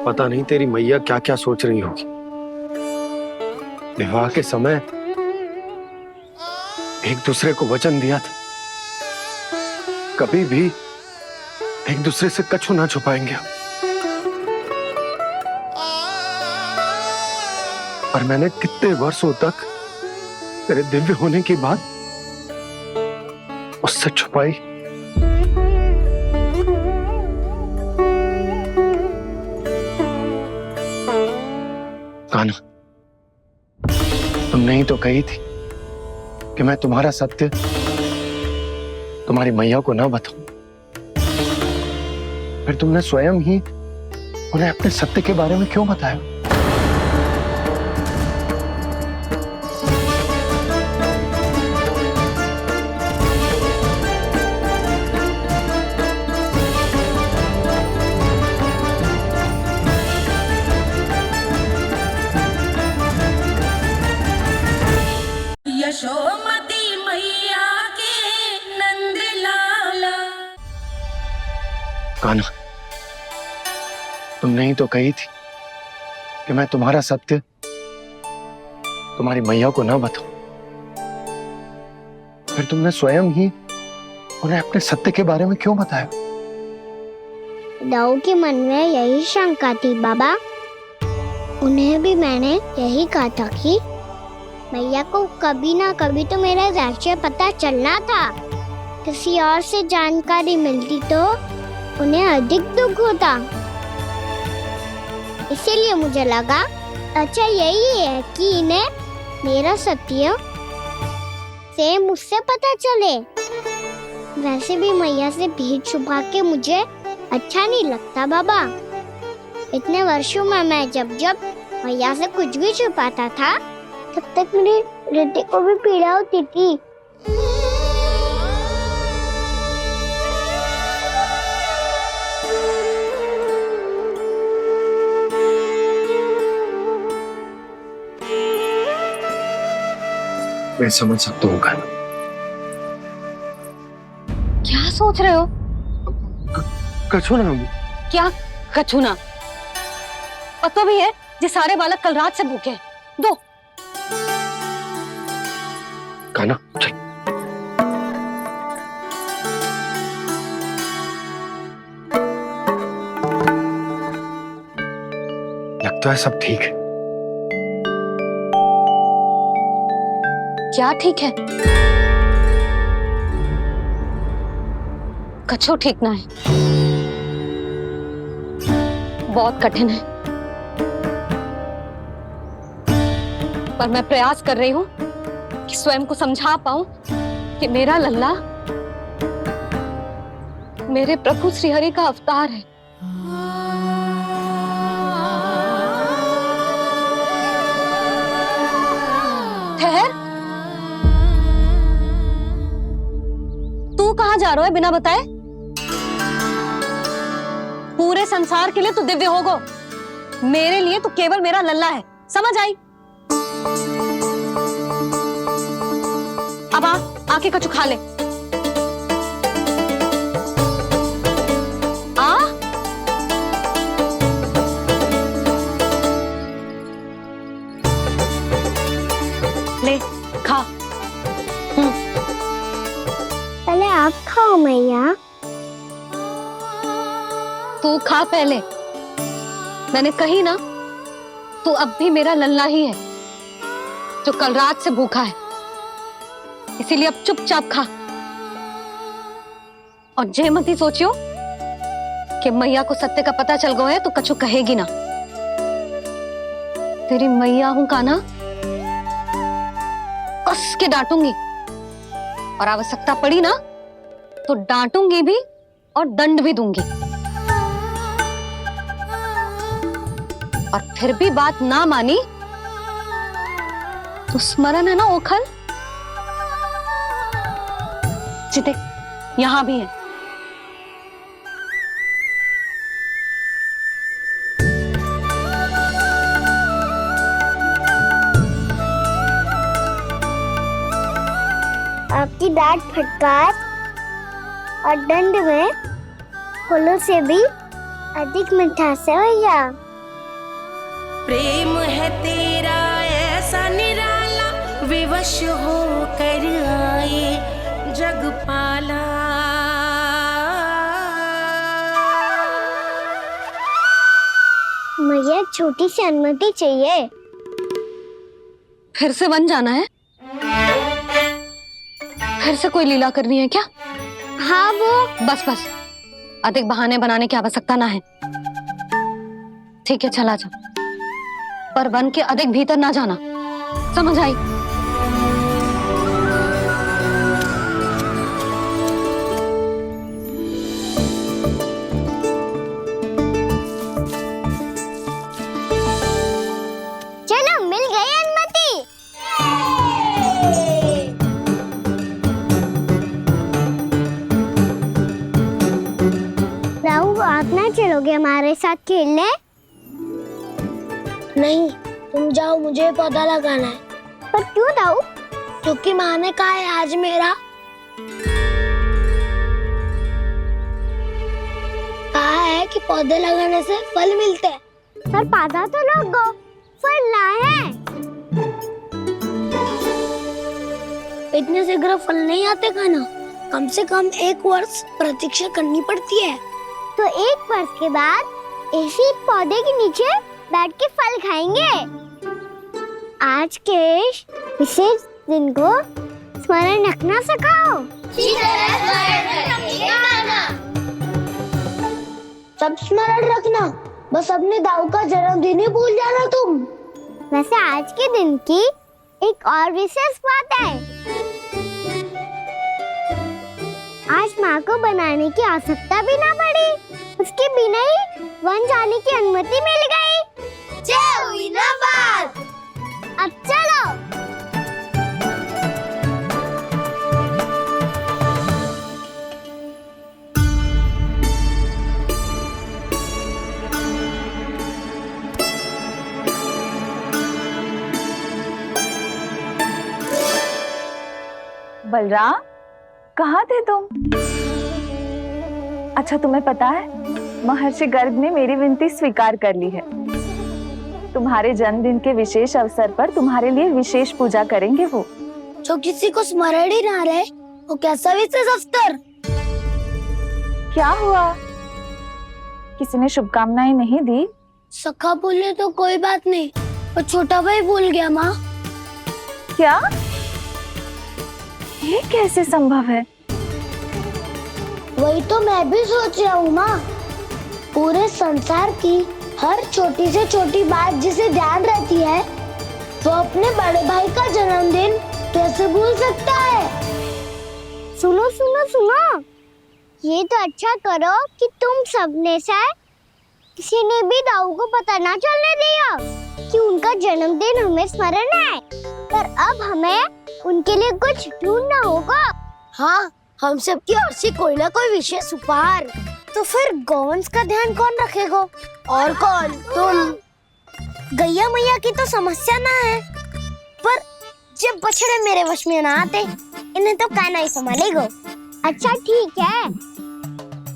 पता नहीं तेरी मैया क्या क्या सोच रही होगी। विवाह के समय एक दूसरे को वचन दिया था, कभी भी एक दूसरे से कछु ना छुपाएंगे। और मैंने कितने वर्षों तक तेरे दिव्य होने की बात उससे छुपाई। कान्हा, तुमने ही तो कही थी कि मैं तुम्हारा सत्य तुम्हारी मैया को ना बताऊं। फिर तुमने स्वयं ही उन्हें अपने सत्य के बारे में क्यों बताया? यशोमती मैया के नंद लाला। कान्हा, तुमने ही तो कही थी कि मैं तुम्हारा सत्य तुम्हारी मैया को ना बताऊं। फिर तुमने स्वयं ही उन्हें अपने सत्य के बारे में क्यों बताया? दाऊ के मन में यही शंका थी बाबा। उन्हें भी मैंने यही कहा था कि मैया को कभी ना कभी तो मेरा रहस्य पता चलना था। किसी और से जानकारी मिलती तो उन्हें अधिक दुख होता। इसीलिए मुझे लगा अच्छा यही है कि इन्हें मेरा सत्य से मुझसे पता चले। वैसे भी मैया से भेद छुपा के मुझे अच्छा नहीं लगता बाबा। इतने वर्षों में मैं जब जब मैया से कुछ भी छुपाता था तब तक मेरे हृदय को भी पीड़ा होती थी। मैं समझ सकता हूँ कान्हा। क्या सोच रहे हो? कछु ना। क्या कछु ना? पता भी है ये सारे बालक कल रात से भूखे हैं। दो। कान्हा चल। लगता है सब ठीक है। क्या ठीक है? कछु ठीक ना है। बहुत कठिन है, पर मैं प्रयास कर रही हूं कि स्वयं को समझा पाऊं कि मेरा लल्ला मेरे प्रभु श्रीहरि का अवतार है। ठहर, तू कहां जा रहा है बिना बताए? पूरे संसार के लिए तू दिव्य होगो, मेरे लिए तू केवल मेरा लल्ला है। समझ आई? अब आके कछु खा ले। आ ले खा। पहले आप खाओ मैया। तू खा पहले। मैंने कही ना, तू अब भी मेरा लल्ला ही है जो कल रात से भूखा है। इसीलिए अब चुपचाप खा। और जे मत ही सोचियो कि मैया को सत्य का पता चल गया है तो कछु कहेगी ना। तेरी मैया हूं कान्हा, कस के डांटूंगी और आवश्यकता पड़ी ना तो डांटूंगी भी और दंड भी दूंगी। और फिर भी बात ना मानी तो स्मरण है ना ओखल? देख, यहां भी है। आपकी डांट फटकार और दंड में फूलों से भी अधिक मिठास है भैया। प्रेम है तेरा ऐसा निराला, विवश हो कर आए जगपाला। मुझे छोटी सी अनुमति चाहिए। फिर से वन जाना है? फिर से कोई लीला करनी है क्या? हाँ वो। बस बस, अधिक बहाने बनाने की आवश्यकता ना है। ठीक है, चला जा, पर वन के अधिक भीतर ना जाना, समझ आई? चलो, मिल गई अनुमति। राहु, आप ना चलोगे हमारे साथ खेलने? नहीं, तुम जाओ, मुझे पौधा लगाना है। पर क्यों राहु? क्योंकि माँ ने कहा है आज मेरा कहा है कि पौधे लगाने से फल मिलते हैं। पर पौधा तो लगो, फल ना है। इतने शीघ्र फल नहीं आते खाना, कम से कम 1 वर्ष प्रतीक्षा करनी पड़ती है। तो 1 वर्ष के बाद इसी पौधे के नीचे बैठ के फल खाएंगे। आज के इस विशेष दिन को स्मरण रखना सिखाओ। सब स्मरण रखना, बस अपने दाऊ का जन्मदिन ही भूल जाना तुम। वैसे आज के दिन की एक और विशेष बात है। आज माँ को बनाने की आवश्यकता भी ना पड़ी, उसके बिना ही वन जाने की अनुमति मिल गई। जय हुई ना बात। अब चलो। बलराम, कहाँ थे तुम? अच्छा, तुम्हें पता है महर्षि गर्ग ने मेरी विनती स्वीकार कर ली है। तुम्हारे जन्मदिन के विशेष अवसर पर तुम्हारे लिए विशेष पूजा करेंगे वो। जो किसी को स्मरण ही ना रहे, वो कैसा विशेष अवसर? क्या हुआ? किसी ने शुभकामनाएं नहीं दी? सखा भूले तो कोई बात नहीं, पर छोटा भाई भूल गया माँ। क्या? ये कैसे संभव है? वही तो मैं भी सोच रहा हूँ माँ। पूरे संसार की हर छोटी से छोटी बात जिसे ध्यान रहती है, वो अपने बड़े भाई का जन्मदिन कैसे भूल सकता है? सुनो सुनो सुनो, ये तो अच्छा करो कि तुम सबने से किसी ने भी दाऊ को पता ना चलने दिया कि उनका जन्मदिन हमें स्मरण है। पर अब हमें उनके लिए कुछ ढूंढना होगा। हाँ, हम सबकी ओर से कोई ना कोई विशेष उपहार। तो फिर गौवंश का ध्यान कौन रखेगा? और कौन? तुम। गैया मैया की तो समस्या ना है, पर जब बछड़े मेरे वश में ना आते, इन्हें तो कान्हा ही संभालेगा। अच्छा ठीक है,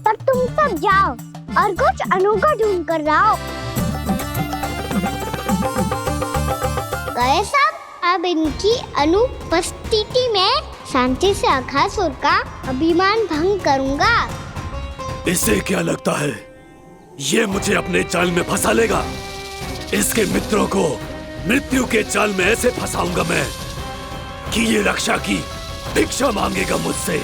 पर तुम सब जाओ और कुछ अनोखा ढूंढ कर लाओ। गए सब? अब इनकी अनुपस्थिति में शांति से अघासुर का अभिमान भंग करूंगा। इसे क्या लगता है ये मुझे अपने जाल में फंसा लेगा? इसके मित्रों को मृत्यु के जाल में ऐसे फंसाऊंगा मैं कि ये रक्षा की भिक्षा मांगेगा मुझसे।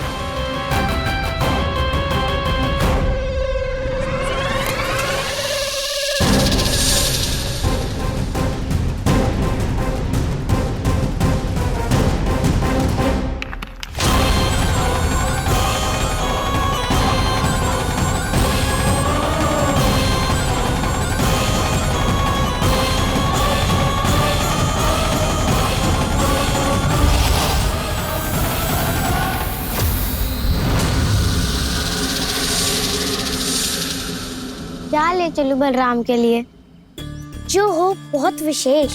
क्या ले चलूं बलराम के लिए जो हो बहुत विशेष?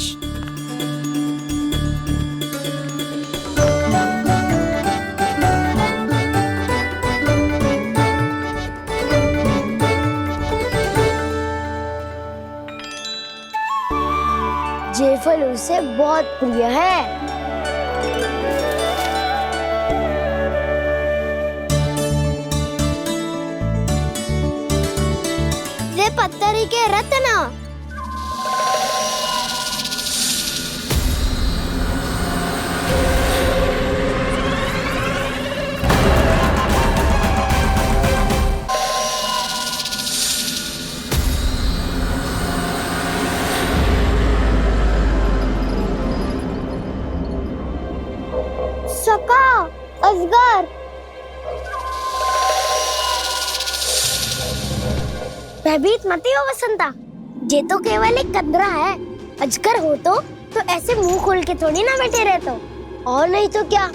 फल उसे बहुत प्रिय है। ये पत्थरी के रत्न। सका, अजगर। भयभीत मत हो वसंता, ये तो केवल एक कंदरा है। अजगर हो तो ऐसे मुंह खोल के थोड़ी ना बैठे रहते हो। और नहीं तो क्या,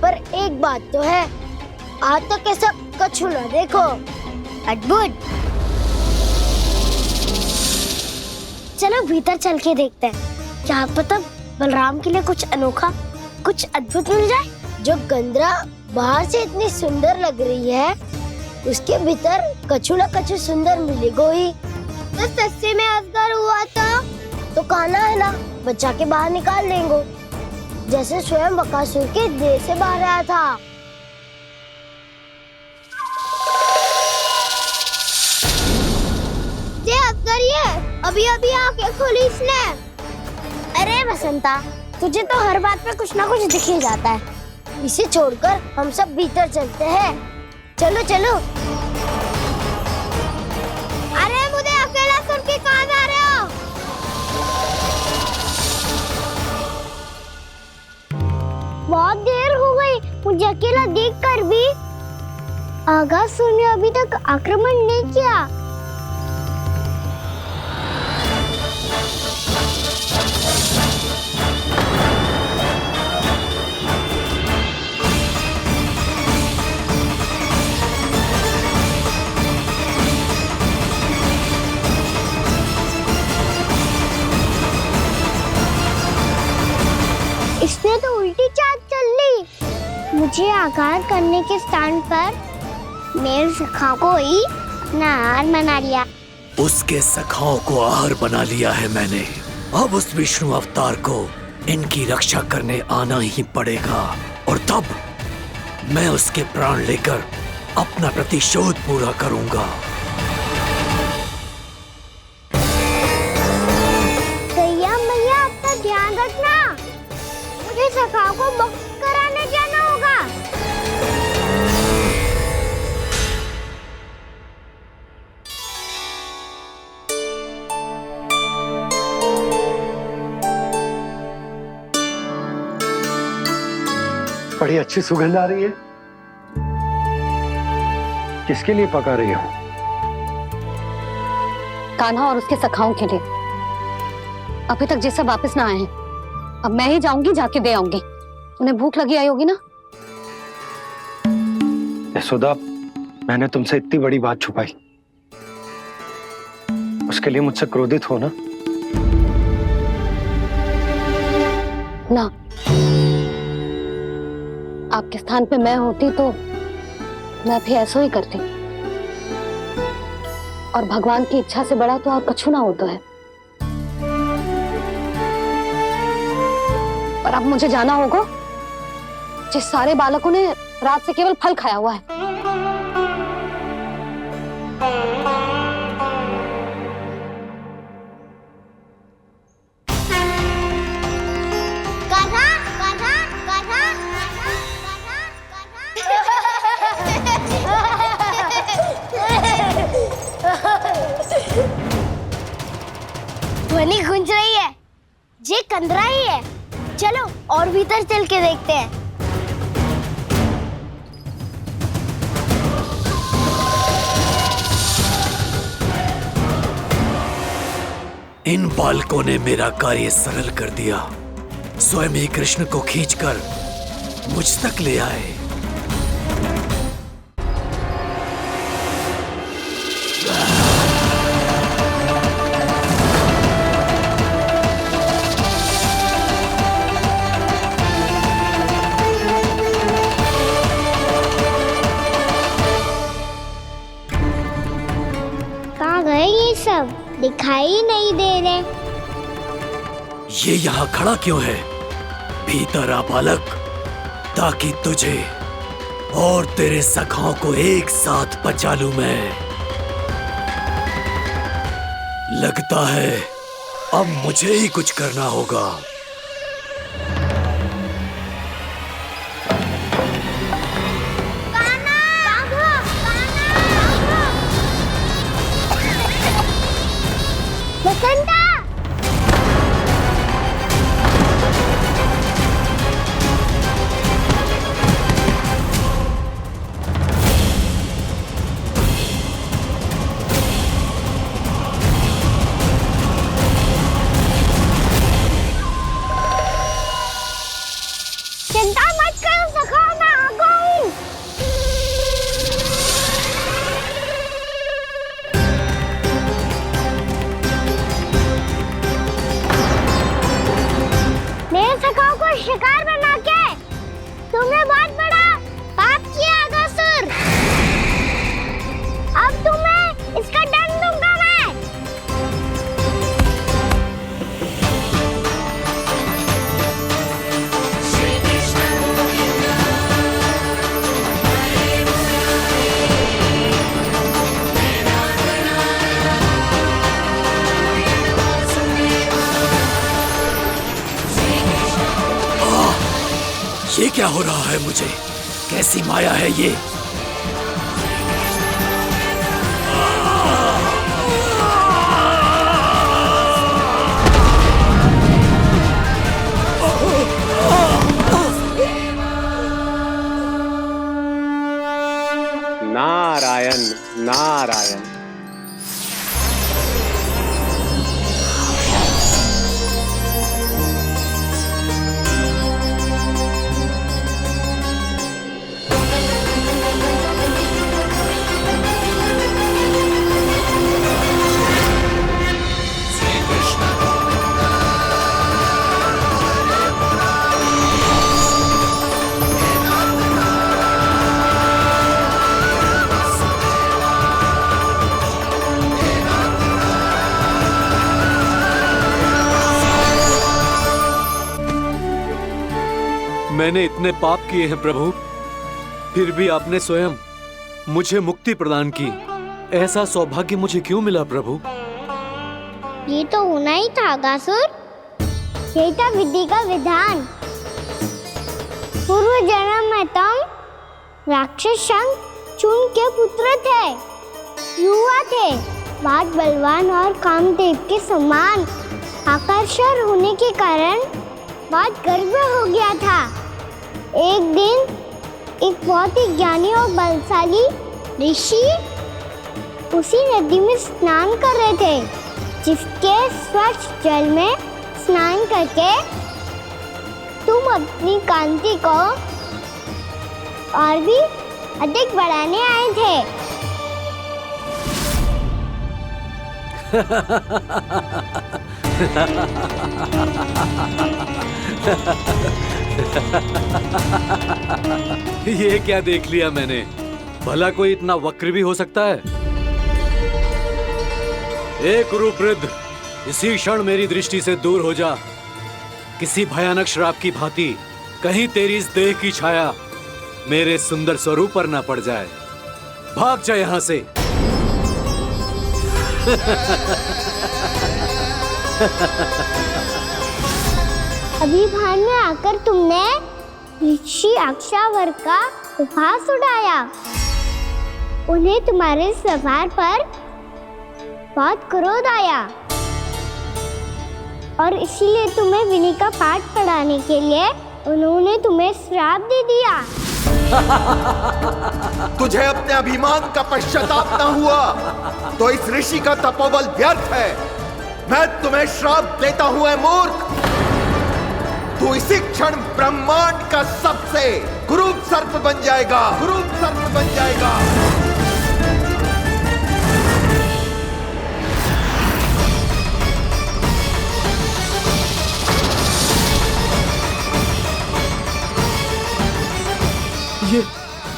पर एक बात तो है, आज तक ऐसा कछु ना देखो। अद्भुत। चलो भीतर चल के देखते हैं, क्या पता बलराम के लिए कुछ अनोखा, कुछ अद्भुत मिल जाए। जो गंदरा बाहर से इतनी सुंदर लग रही है, उसके भीतर कछु न कछु सुंदर मिलेगा ही। तो सस्ते में अजगर हुआ था तो काना है ना, बच्चा के बाहर निकाल लेंगे, जैसे स्वयं बकासुर के देह से बाहर आया था। ये अजगर ही है, अभी अभी आंखें खोली इसने। अरे वसंता, तुझे तो हर बात पे कुछ ना कुछ दिख ही जाता है। इसे छोड़कर हम सब भीतर चलते हैं। चलो चलो। अरे मुझे अकेला सुन के कहाँ जा रहे हो? बहुत देर हो गई, मुझे अकेला देखकर भी। आगासुर ने अभी तक आक्रमण नहीं किया। इसने तो उल्टी चाल चल ली। मुझे आघात करने के स्थान पर मेरे सखा को ही नार बना लिया। उसके सखाओं को आहार बना लिया है मैंने। अब उस विष्णु अवतार को इनकी रक्षा करने आना ही पड़ेगा, और तब मैं उसके प्राण लेकर अपना प्रतिशोध पूरा करूंगा। गैया मैया, अपना ध्यान रखना, मुझे सखा को मुक्त कराने जाना होगा। बड़ी अच्छी सुगंध आ रही है। किसके लिए पका रही हो? कान्हा और उसके सखाओं के लिए। अभी तक जैसे वापस ना आए हैं, अब मैं ही जाऊंगी, जाके दे आऊंगी। उन्हें भूख लगी आई होगी ना। यशोदा, मैंने तुमसे इतनी बड़ी बात छुपाई, उसके लिए मुझसे क्रोधित हो ना? ना, आपके स्थान पे मैं होती तो मैं भी ऐसा ही करती। और भगवान की इच्छा से बड़ा तो और कछु ना होता है। पर अब मुझे जाना होगा। जिस सारे बालकों ने रात से केवल फल खाया हुआ है। कान्हा, कान्हा, कान्हा, ध्वनि गूंज रही है, ये कंदरा ही है। चलो और भीतर चल के देखते हैं। इन बालकों ने मेरा कार्य सरल कर दिया। स्वयं ही कृष्ण को खींचकर मुझ तक ले आए। कहाँ गए ये सब? दिखाई नहीं दे रहे। ये यहाँ खड़ा क्यों है? भीतर आ बालक, ताकि तुझे और तेरे सखाओं को एक साथ बचा लूं मैं। लगता है अब मुझे ही कुछ करना होगा। बसंता! चिंता मत करो सखा, मैं आ गई। मेरे सखाओं को शिकार बना के तुमने बहुत बड़ा पाप किया अगासुर। अब तुम्हें इसका दंड दूंगा मैं। ये क्या हो रहा है मुझे? कैसी माया है ये? नारायण नारायण। मैंने इतने पाप किए हैं प्रभु, फिर भी आपने स्वयं मुझे मुक्ति प्रदान की। ऐसा सौभाग्य मुझे क्यों मिला प्रभु? ये तो होना ही था अगासुर। यही था विधि का विधान। पूर्व जन्म में तुम राक्षस शंखचूड़ के पुत्र थे, युवा थे, बहुत बलवान और कामदेव के समान। आकर्षण होने के कारण बहुत गर्व हो गया था। एक दिन एक बहुत ही ज्ञानी और बलशाली ऋषि उसी नदी में स्नान कर रहे थे, जिसके स्वच्छ जल में स्नान करके तुम अपनी कांति को और भी अधिक बढ़ाने आए थे। ये क्या देख लिया मैंने? भला कोई इतना वक्र भी हो सकता है? ए कुरुवृद्ध, इसी क्षण मेरी दृष्टि से दूर हो जा। किसी भयानक श्राप की भांति कहीं तेरी इस देह की छाया मेरे सुंदर स्वरूप पर न पड़ जाए। भाग जा यहां से। अभी भान में आकर तुमने ऋषि अक्षावर का उपहास उड़ाया। उन्हें तुम्हारे सवार पर बहुत क्रोध आया और इसीलिए तुम्हें विनय का पाठ पढ़ाने के लिए उन्होंने तुम्हें श्राप दे दिया। तुझे अपने अभिमान का पश्चाताप न हुआ तो इस ऋषि का तपोबल व्यर्थ है। मैं तुम्हें श्राप देता हूं ऐ मूर्ख। तू इसी क्षण ब्रह्मांड का सबसे कुरूप सर्प बन जाएगा, कुरूप सर्प बन जाएगा।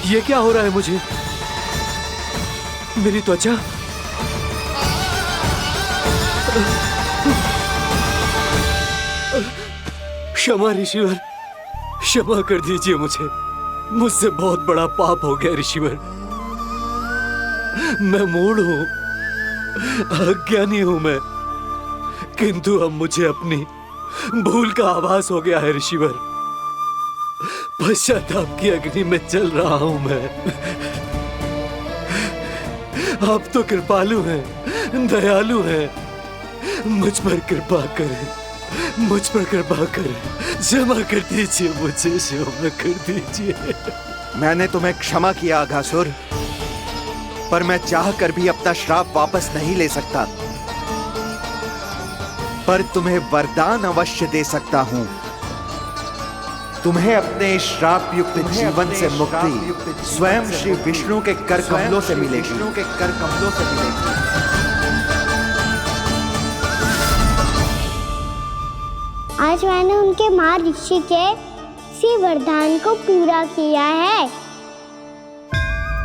ये क्या हो रहा है मुझे? मेरी त्वचा क्षमा ऋषिवर, क्षमा कर दीजिए मुझे। मुझसे बहुत बड़ा पाप हो गया ऋषिवर। मैं मूढ़ हूं, अज्ञानी हूं मैं, किंतु अब मुझे अपनी भूल का आभास हो गया है ऋषिवर। पश्चाताप की अग्नि में जल रहा हूं मैं। आप तो कृपालु हैं, दयालु हैं, मुझ पर कृपा करें, मुझ पर कृपा करें, क्षमा कर दीजिए मुझे, क्षमा कर दीजिए। मैंने तुम्हें क्षमा किया अघासुर, पर मैं चाहकर भी अपना श्राप वापस नहीं ले सकता। पर तुम्हें वरदान अवश्य दे सकता हूं। तुम्हें अपने श्राप युक्त जीवन से मुक्ति स्वयं श्री विष्णु के कर कमलों से मिलेगी। आज मैंने उनके माँ ऋषि के इसी वरदान को पूरा किया है।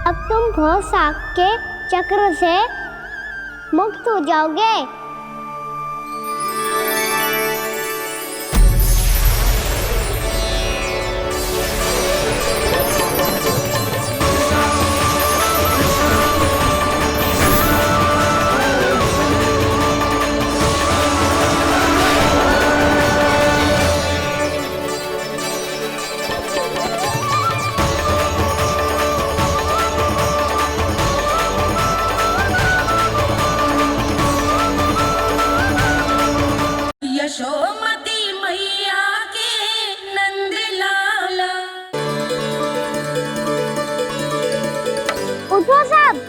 अब तुम भव साग के चक्र से मुक्त हो जाओगे। यशोमती मैया के नंद लाला। उठो सब।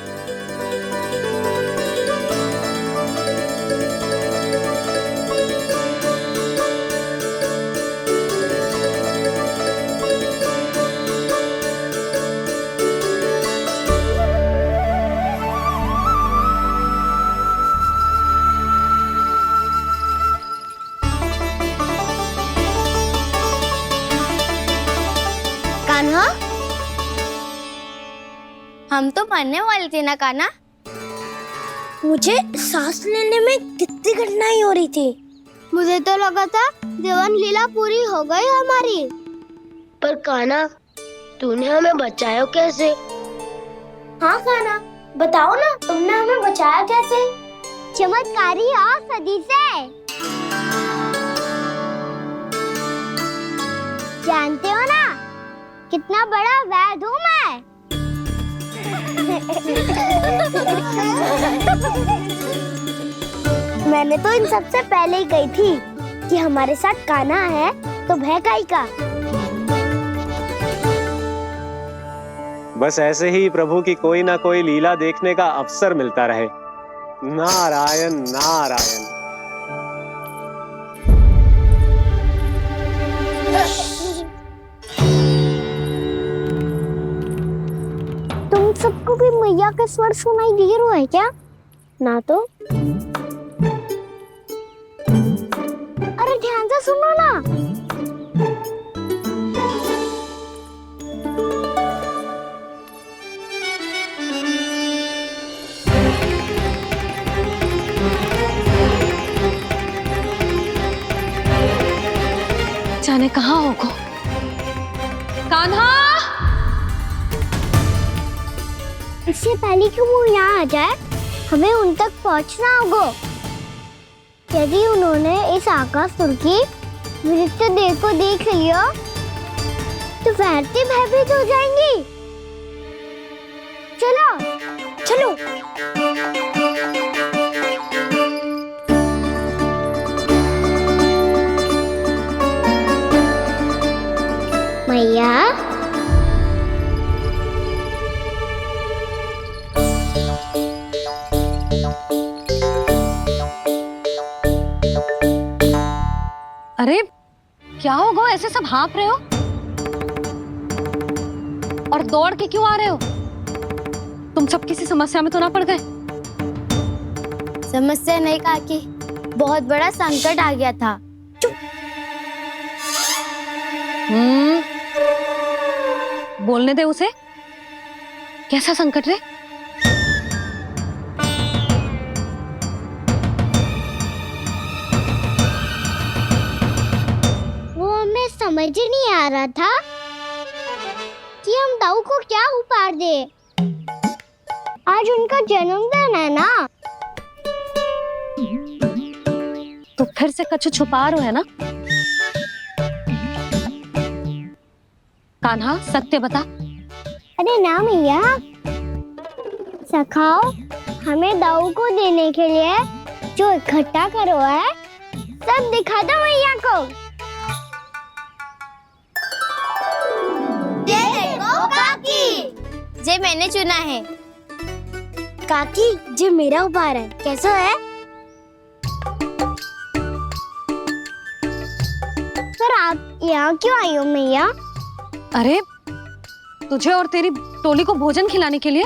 कान्हा, हम तो मरने वाले थे ना कान्हा। मुझे सांस लेने में कितनी कठिनाई हो रही थी। मुझे तो लगा था जीवन लीला पूरी हो गई हमारी। पर कान्हा, तूने हमें बचाया कैसे? हाँ कान्हा, बताओ ना, तुमने हमें बचाया कैसे? चमत्कारी औषधि से। जानते हो ना कितना बड़ा वैद्य हूँ मैं। मैंने तो इन सबसे पहले ही कही थी कि हमारे साथ कान्हा है तो भय काई का। बस ऐसे ही प्रभु की कोई ना कोई लीला देखने का अवसर मिलता रहे। नारायण नारायण। तुम सबको भी मैया के स्वर सुनाई दे रहा है क्या? ना तो। अरे ध्यान से सुनो ना। जाने कहाँ होगा कान्हा। इससे पहले कि वो यहाँ आ जाए, हमें उन तक पहुँचना होगा। यदि उन्होंने इस आकासुर की नृत्य देह को देख लिया तो वैरती भयभीत हो जाएंगी। चलो चलो। मैया, अरे क्या होगा, ऐसे सब हाँफ रहे हो और दौड़ के क्यों आ रहे हो? तुम सब किसी समस्या में तो ना पड़ गए? समस्या नहीं काकी, बहुत बड़ा संकट आ गया था। बोलने दे उसे। कैसा संकट रे? वो समझ ही नहीं आ रहा था कि हम दाऊ को क्या उपहार दे। आज उनका जन्मदिन है ना। तो फिर से कछु छुपा रहे है ना? कान्हा सत्य बता। अरे ना मैया, सखाओ हमें दाऊ को देने के लिए जो इकट्ठा करो है सब दिखा दो मैया को। ये देखो काकी, जे मैंने चुना है। काकी जे मेरा उपहार है, कैसा है? पर आप यहाँ क्यों आई हो मैया? अरे तुझे और तेरी टोली को भोजन खिलाने के लिए।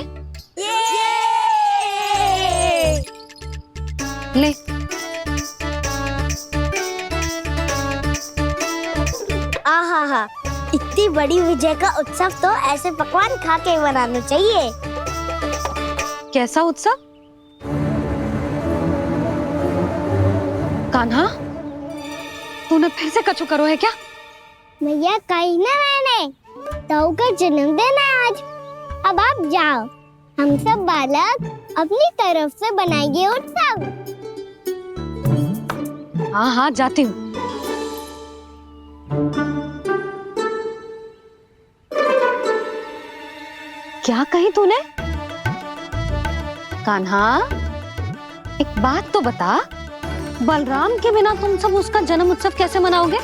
ले आहा, इतनी बड़ी विजय का उत्सव तो ऐसे पकवान खा के मनाना चाहिए। कैसा उत्सव? कान्हा तूने फिर से कछु करो है क्या? मैया कही ना मैंने, दाऊ का जन्मदिन है आज। अब आप जाओ, हम सब बालक अपनी तरफ से बनाएंगे उत्सव। हाँ हाँ जाती हूँ। क्या कही तूने? कान्हा एक बात तो बता, बलराम के बिना तुम सब उसका जन्म उत्सव कैसे मनाओगे?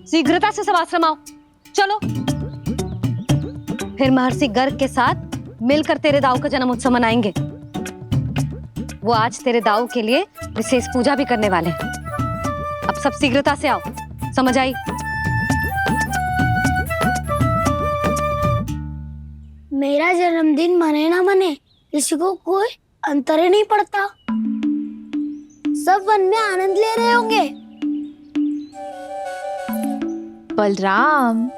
शीघ्रता से सब आश्रम आओ, चलो। फिर महर्षि गर्ग के साथ मिलकर तेरे दाऊ का जन्म उत्सव मनाएंगे। वो आज तेरे दाऊ के लिए विशेष पूजा भी करने वाले हैं। अब सब शीघ्रता से आओ, समझ आई? मेरा जन्मदिन मने ना मने, किसी को कोई अंतर ही नहीं पड़ता। सब वन में आनंद ले रहे होंगे। बलराम,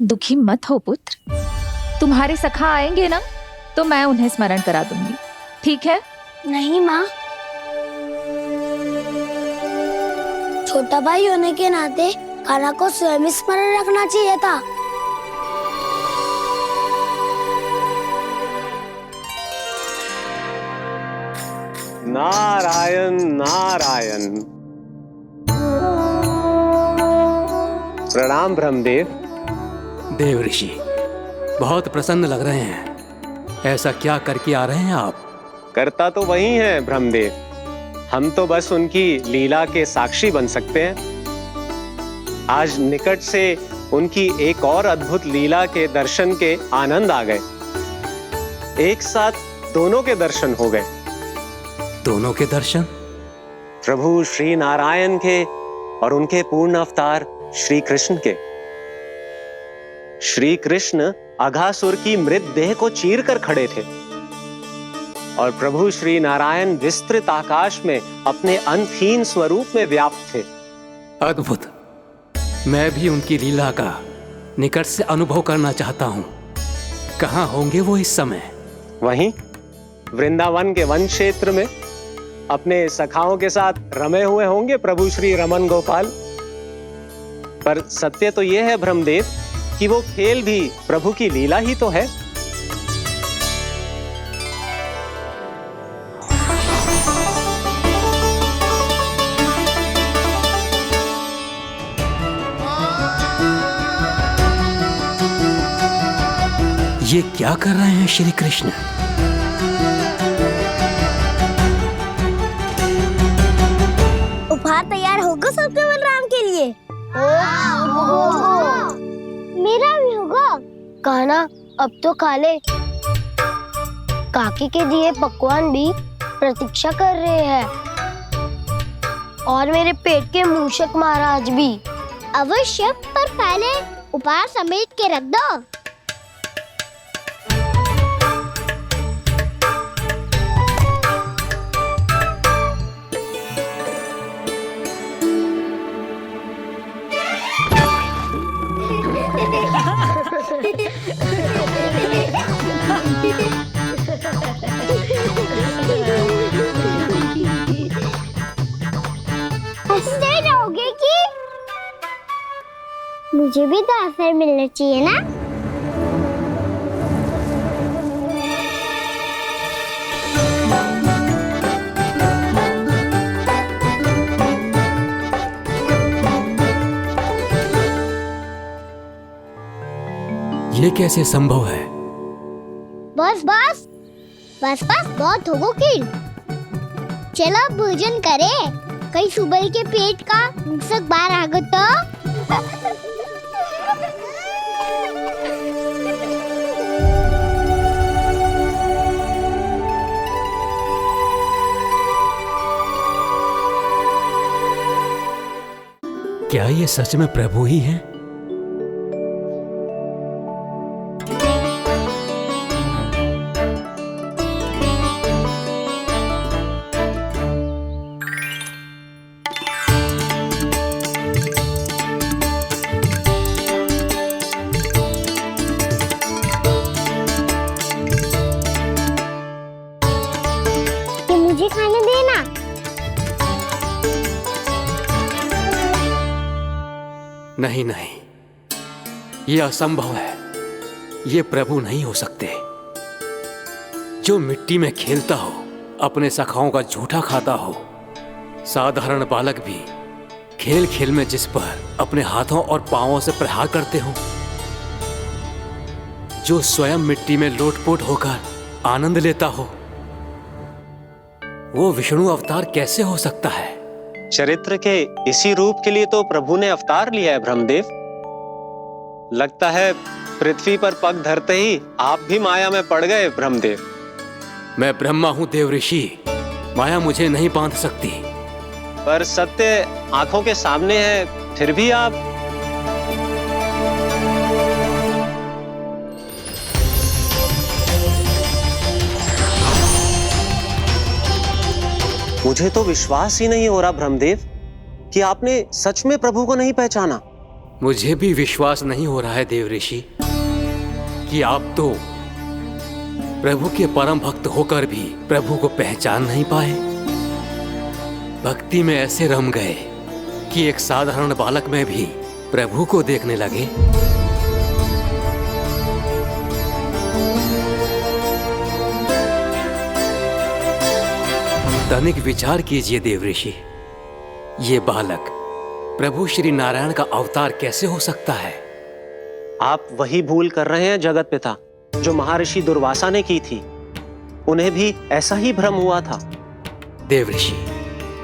दुखी मत हो पुत्र। तुम्हारे सखा आएंगे ना तो मैं उन्हें स्मरण करा दूंगी, ठीक है? नहीं माँ, छोटा भाई होने के नाते कान्हा को स्वयं स्मरण रखना चाहिए था। नारायण नारायण। प्रणाम ब्रह्मदेव। देव ऋषि बहुत प्रसन्न लग रहे हैं। ऐसा क्या करके आ रहे हैं आप? करता तो वही है ब्रह्मदेव, हम तो बस उनकी लीला के साक्षी बन सकते हैं। आज निकट से उनकी एक और अद्भुत लीला के दर्शन के आनंद आ गए। एक साथ दोनों के दर्शन हो गए। दोनों के दर्शन? प्रभु श्री नारायण के और उनके पूर्ण अवतार श्री कृष्ण के। श्री कृष्ण अघासुर की मृत देह को चीर कर खड़े थे और प्रभु श्री नारायण विस्तृत आकाश में अपने अंतहीन स्वरूप में व्याप्त थे। अद्भुत। मैं भी उनकी लीला का निकट से अनुभव करना चाहता हूँ। कहाँ होंगे वो इस समय? वहीं वृंदावन के वन क्षेत्र में अपने सखाओं के साथ रमे हुए होंगे प्रभु श्री रमन गोपाल। पर सत्य तो यह है ब्रह्मदेव कि वो खेल भी प्रभु की लीला ही तो है। ये क्या कर रहे हैं श्री कृष्ण? उपहार तैयार होगा सबके बलराम के लिए? मेरा भी होगा। कहना अब तो खा ले। काकी के दिए पकवान भी प्रतीक्षा कर रहे हैं और मेरे पेट के मूषक महाराज भी। अवश्य, पर पहले उपहार समेट के रख दो। मुझे भी तो अवसर मिलना चाहिए ना। ये कैसे संभव है? बस बस बस बस बहुत हो गई। चलो अब भोजन करे, कहीं सुबह के पेट का मुसक बाहर आ गया तो। क्या ये सच में प्रभु ही हैं? मुझे खाने देना। नहीं नहीं, ये असंभव है। ये प्रभु नहीं हो सकते। जो मिट्टी में खेलता हो, अपने सखाओं का झूठा खाता हो, साधारण बालक भी खेल खेल में जिस पर अपने हाथों और पांवों से प्रहार करते हो, जो स्वयं मिट्टी में लोटपोट होकर आनंद लेता हो, वो विष्णु अवतार कैसे हो सकता है? चरित्र के इसी रूप के लिए तो प्रभु ने अवतार लिया है ब्रह्मदेव। लगता है पृथ्वी पर पग धरते ही आप भी माया में पड़ गए ब्रह्मदेव। मैं ब्रह्मा हूं देव ऋषि, माया मुझे नहीं बांध सकती। पर सत्य आंखों के सामने है, फिर भी आप। मुझे तो विश्वास ही नहीं हो रहा ब्रह्मदेव कि आपने सच में प्रभु को नहीं पहचाना। मुझे भी विश्वास नहीं हो रहा है देव ऋषि कि आप तो प्रभु के परम भक्त होकर भी प्रभु को पहचान नहीं पाए। भक्ति में ऐसे रम गए कि एक साधारण बालक में भी प्रभु को देखने लगे। तनिक विचार कीजिए देव ऋषि, ये बालक प्रभु श्री नारायण का अवतार कैसे हो सकता है? आप वही भूल कर रहे हैं जगत पिता जो महर्षि दुर्वासा ने की थी। उन्हें भी ऐसा ही भ्रम हुआ था। देव ऋषि,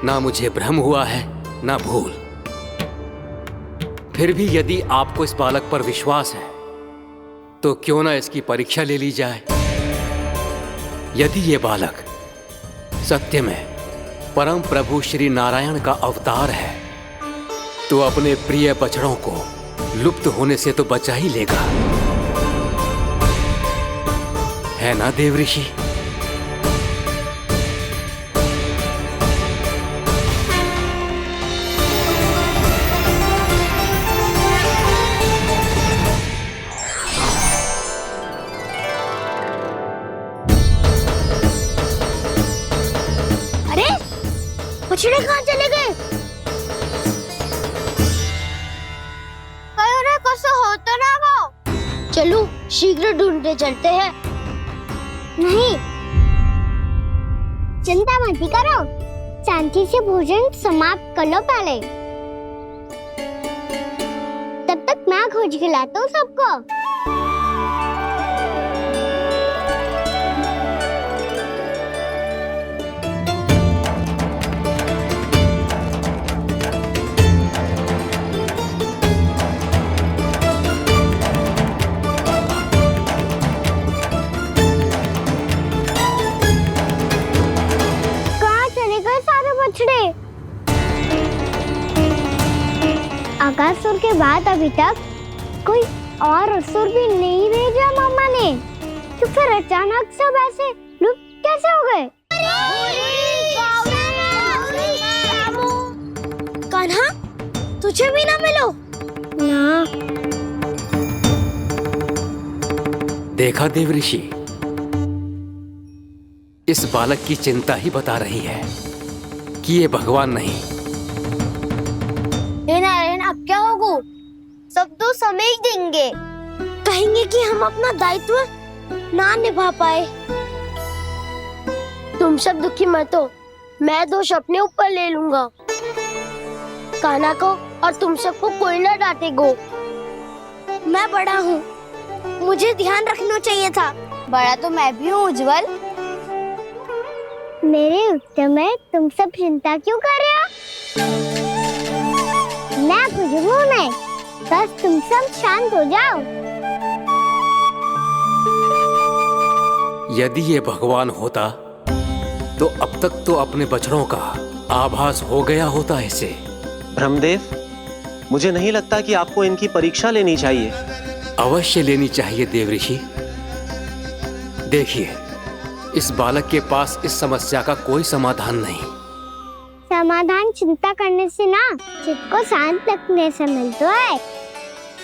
ना मुझे भ्रम हुआ है ना भूल। फिर भी यदि आपको इस बालक पर विश्वास है तो क्यों ना इसकी परीक्षा ले ली जाए। यदि ये बालक सत्य में परम प्रभु श्री नारायण का अवतार है तो अपने प्रिय बछड़ों को लुप्त होने से तो बचा ही लेगा, है ना देव ऋषि? बछड़े कहाँ चले गए? होता ना वो। चलो शीघ्र ढूंढते चलते हैं। नहीं, चिंता मत करो, शांति से भोजन समाप्त कर लो पहले। तब तक मैं खोज के लाता हूँ सबको। आकासुर के बाद अभी तक कोई और असुर भी नहीं भेजा मामा ने, तो फिर अचानक सब ऐसे लुप्त कैसे हो गए? कान्हा, तुझे भी ना मिलो ना। देखा देव ऋषि, इस बालक की चिंता ही बता रही है कि ये भगवान नहीं। नारायण, अब क्या होगा? सब तो समझ देंगे, कहेंगे कि हम अपना दायित्व ना निभा पाए। तुम सब दुखी मत हो, मैं दोष अपने ऊपर ले लूंगा। कान्हा को और तुम सबको कोई ना डांटेगो। मैं बड़ा हूँ, मुझे ध्यान रखना चाहिए था। बड़ा तो मैं भी हूँ उज्जवल। मेरे उत्तर में तुम सब चिंता क्यों कर रहे हो? मैं कुछ हूँ नहीं, बस तुम सब शांत हो जाओ। यदि ये भगवान होता तो अब तक तो अपने बछड़ों का आभास हो गया होता इसे। ब्रह्मदेव, मुझे नहीं लगता कि आपको इनकी परीक्षा लेनी चाहिए। अवश्य लेनी चाहिए देवऋषि। देखिए, इस बालक के पास इस समस्या का कोई समाधान नहीं। समाधान चिंता करने से ना, चित्त को शांत रखने से मिलता है।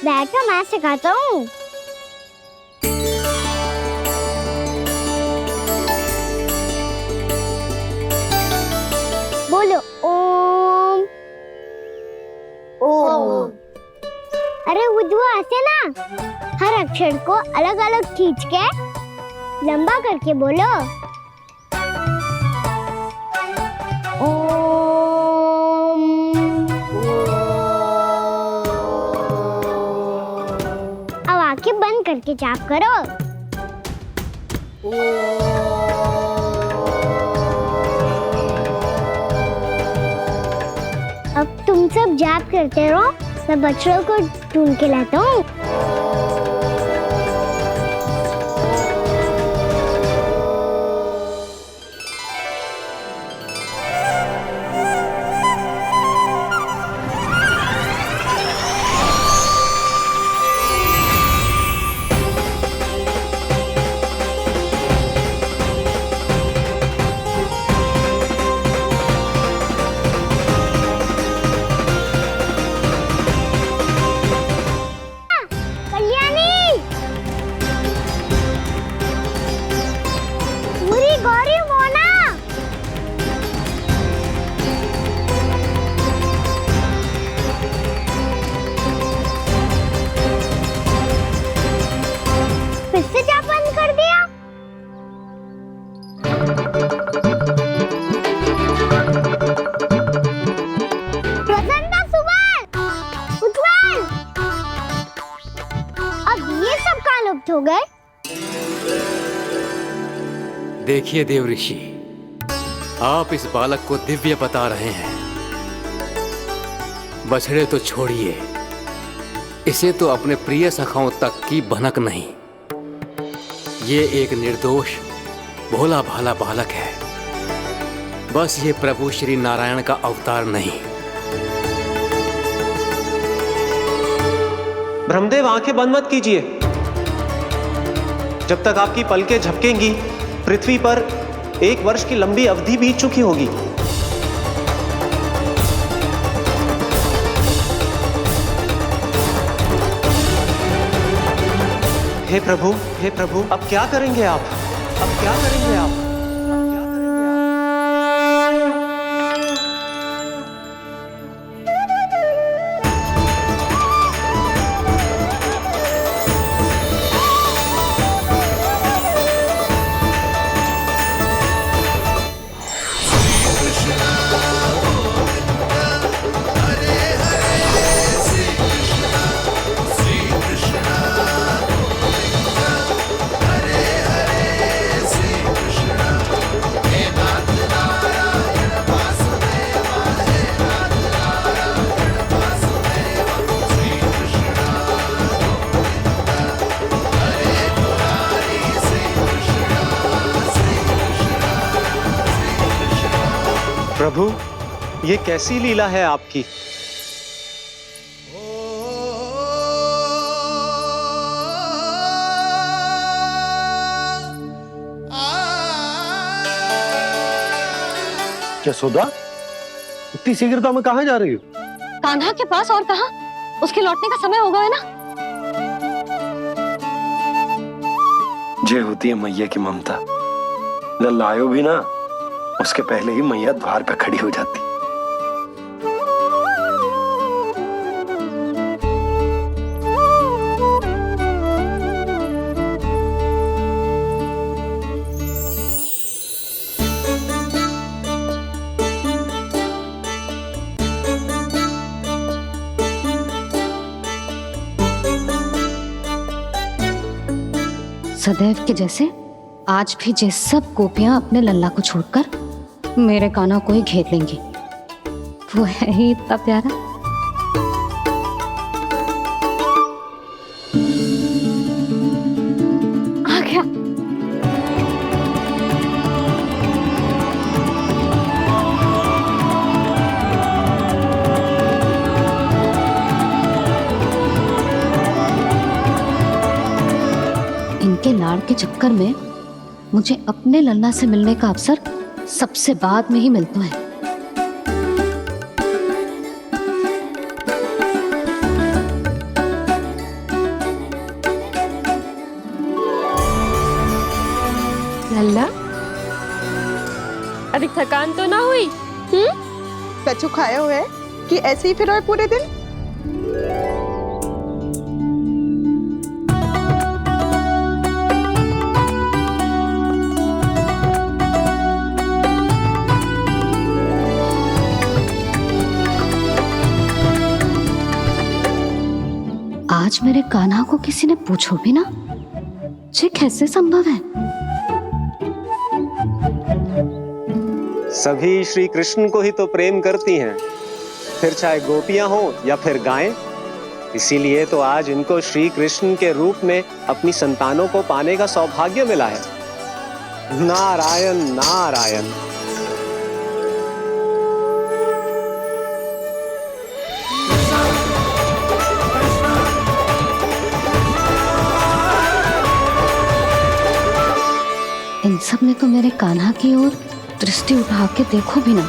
बैठो, मैं सिखाता हूँ। बोलो ओम। ओम। अरे उज्जवल, ऐसे ना हर अक्षर को अलग अलग खींच के लंबा करके बोलो। ओम। अब आंखें बंद करके जाप करो। अब तुम सब जाप करते रहो, मैं बच्चों को ढूंढ के लाता हूँ। हो गए। देखिए देवऋषि, आप इस बालक को दिव्य बता रहे हैं। बछड़े तो छोड़िए, इसे तो अपने प्रिय सखाओं तक की भनक नहीं। ये एक निर्दोष भोला भाला बालक है, बस ये प्रभु श्री नारायण का अवतार नहीं। ब्रह्मदेव, आंखें बंद मत कीजिए। जब तक आपकी पलकें झपकेंगी, पृथ्वी पर 1 वर्ष की लंबी अवधि बीत चुकी होगी। हे प्रभु, अब क्या करेंगे आप? अब क्या करेंगे आप? प्रभु, ये कैसी लीला है आपकी? यशोदा, इतनी शीघ्रता में कहाँ जा रही हो? कान्हा के पास, और कहाँ? उसके लौटने का समय हो गया है ना। जे होती है मैया की ममता, जब लायो भी ना, उसके पहले ही मैया द्वार पे खड़ी हो जाती। सदैव के जैसे आज भी ये सब गोपियां अपने लल्ला को छोड़कर मेरे कान्हा को ही घेर लेंगी। वो है ही इतना प्यारा। आ गया। इनके लाड़ के चक्कर में मुझे अपने लल्ला से मिलने का अवसर सबसे बाद में ही मिलता है। लल्ला, अधिक थकान तो ना हुई? कछु खाया हुआ है कि ऐसे ही फिर पूरे दिन? आज मेरे कान्हा को किसी ने पूछो भी ना, ये कैसे संभव है? सभी श्री कृष्ण को ही तो प्रेम करती हैं, फिर चाहे गोपियां हो या फिर गायें। इसीलिए तो आज इनको श्री कृष्ण के रूप में अपनी संतानों को पाने का सौभाग्य मिला है। नारायण नारायण। इन सब ने तो मेरे कान्हा की ओर दृष्टि उठा के देखो भी ना।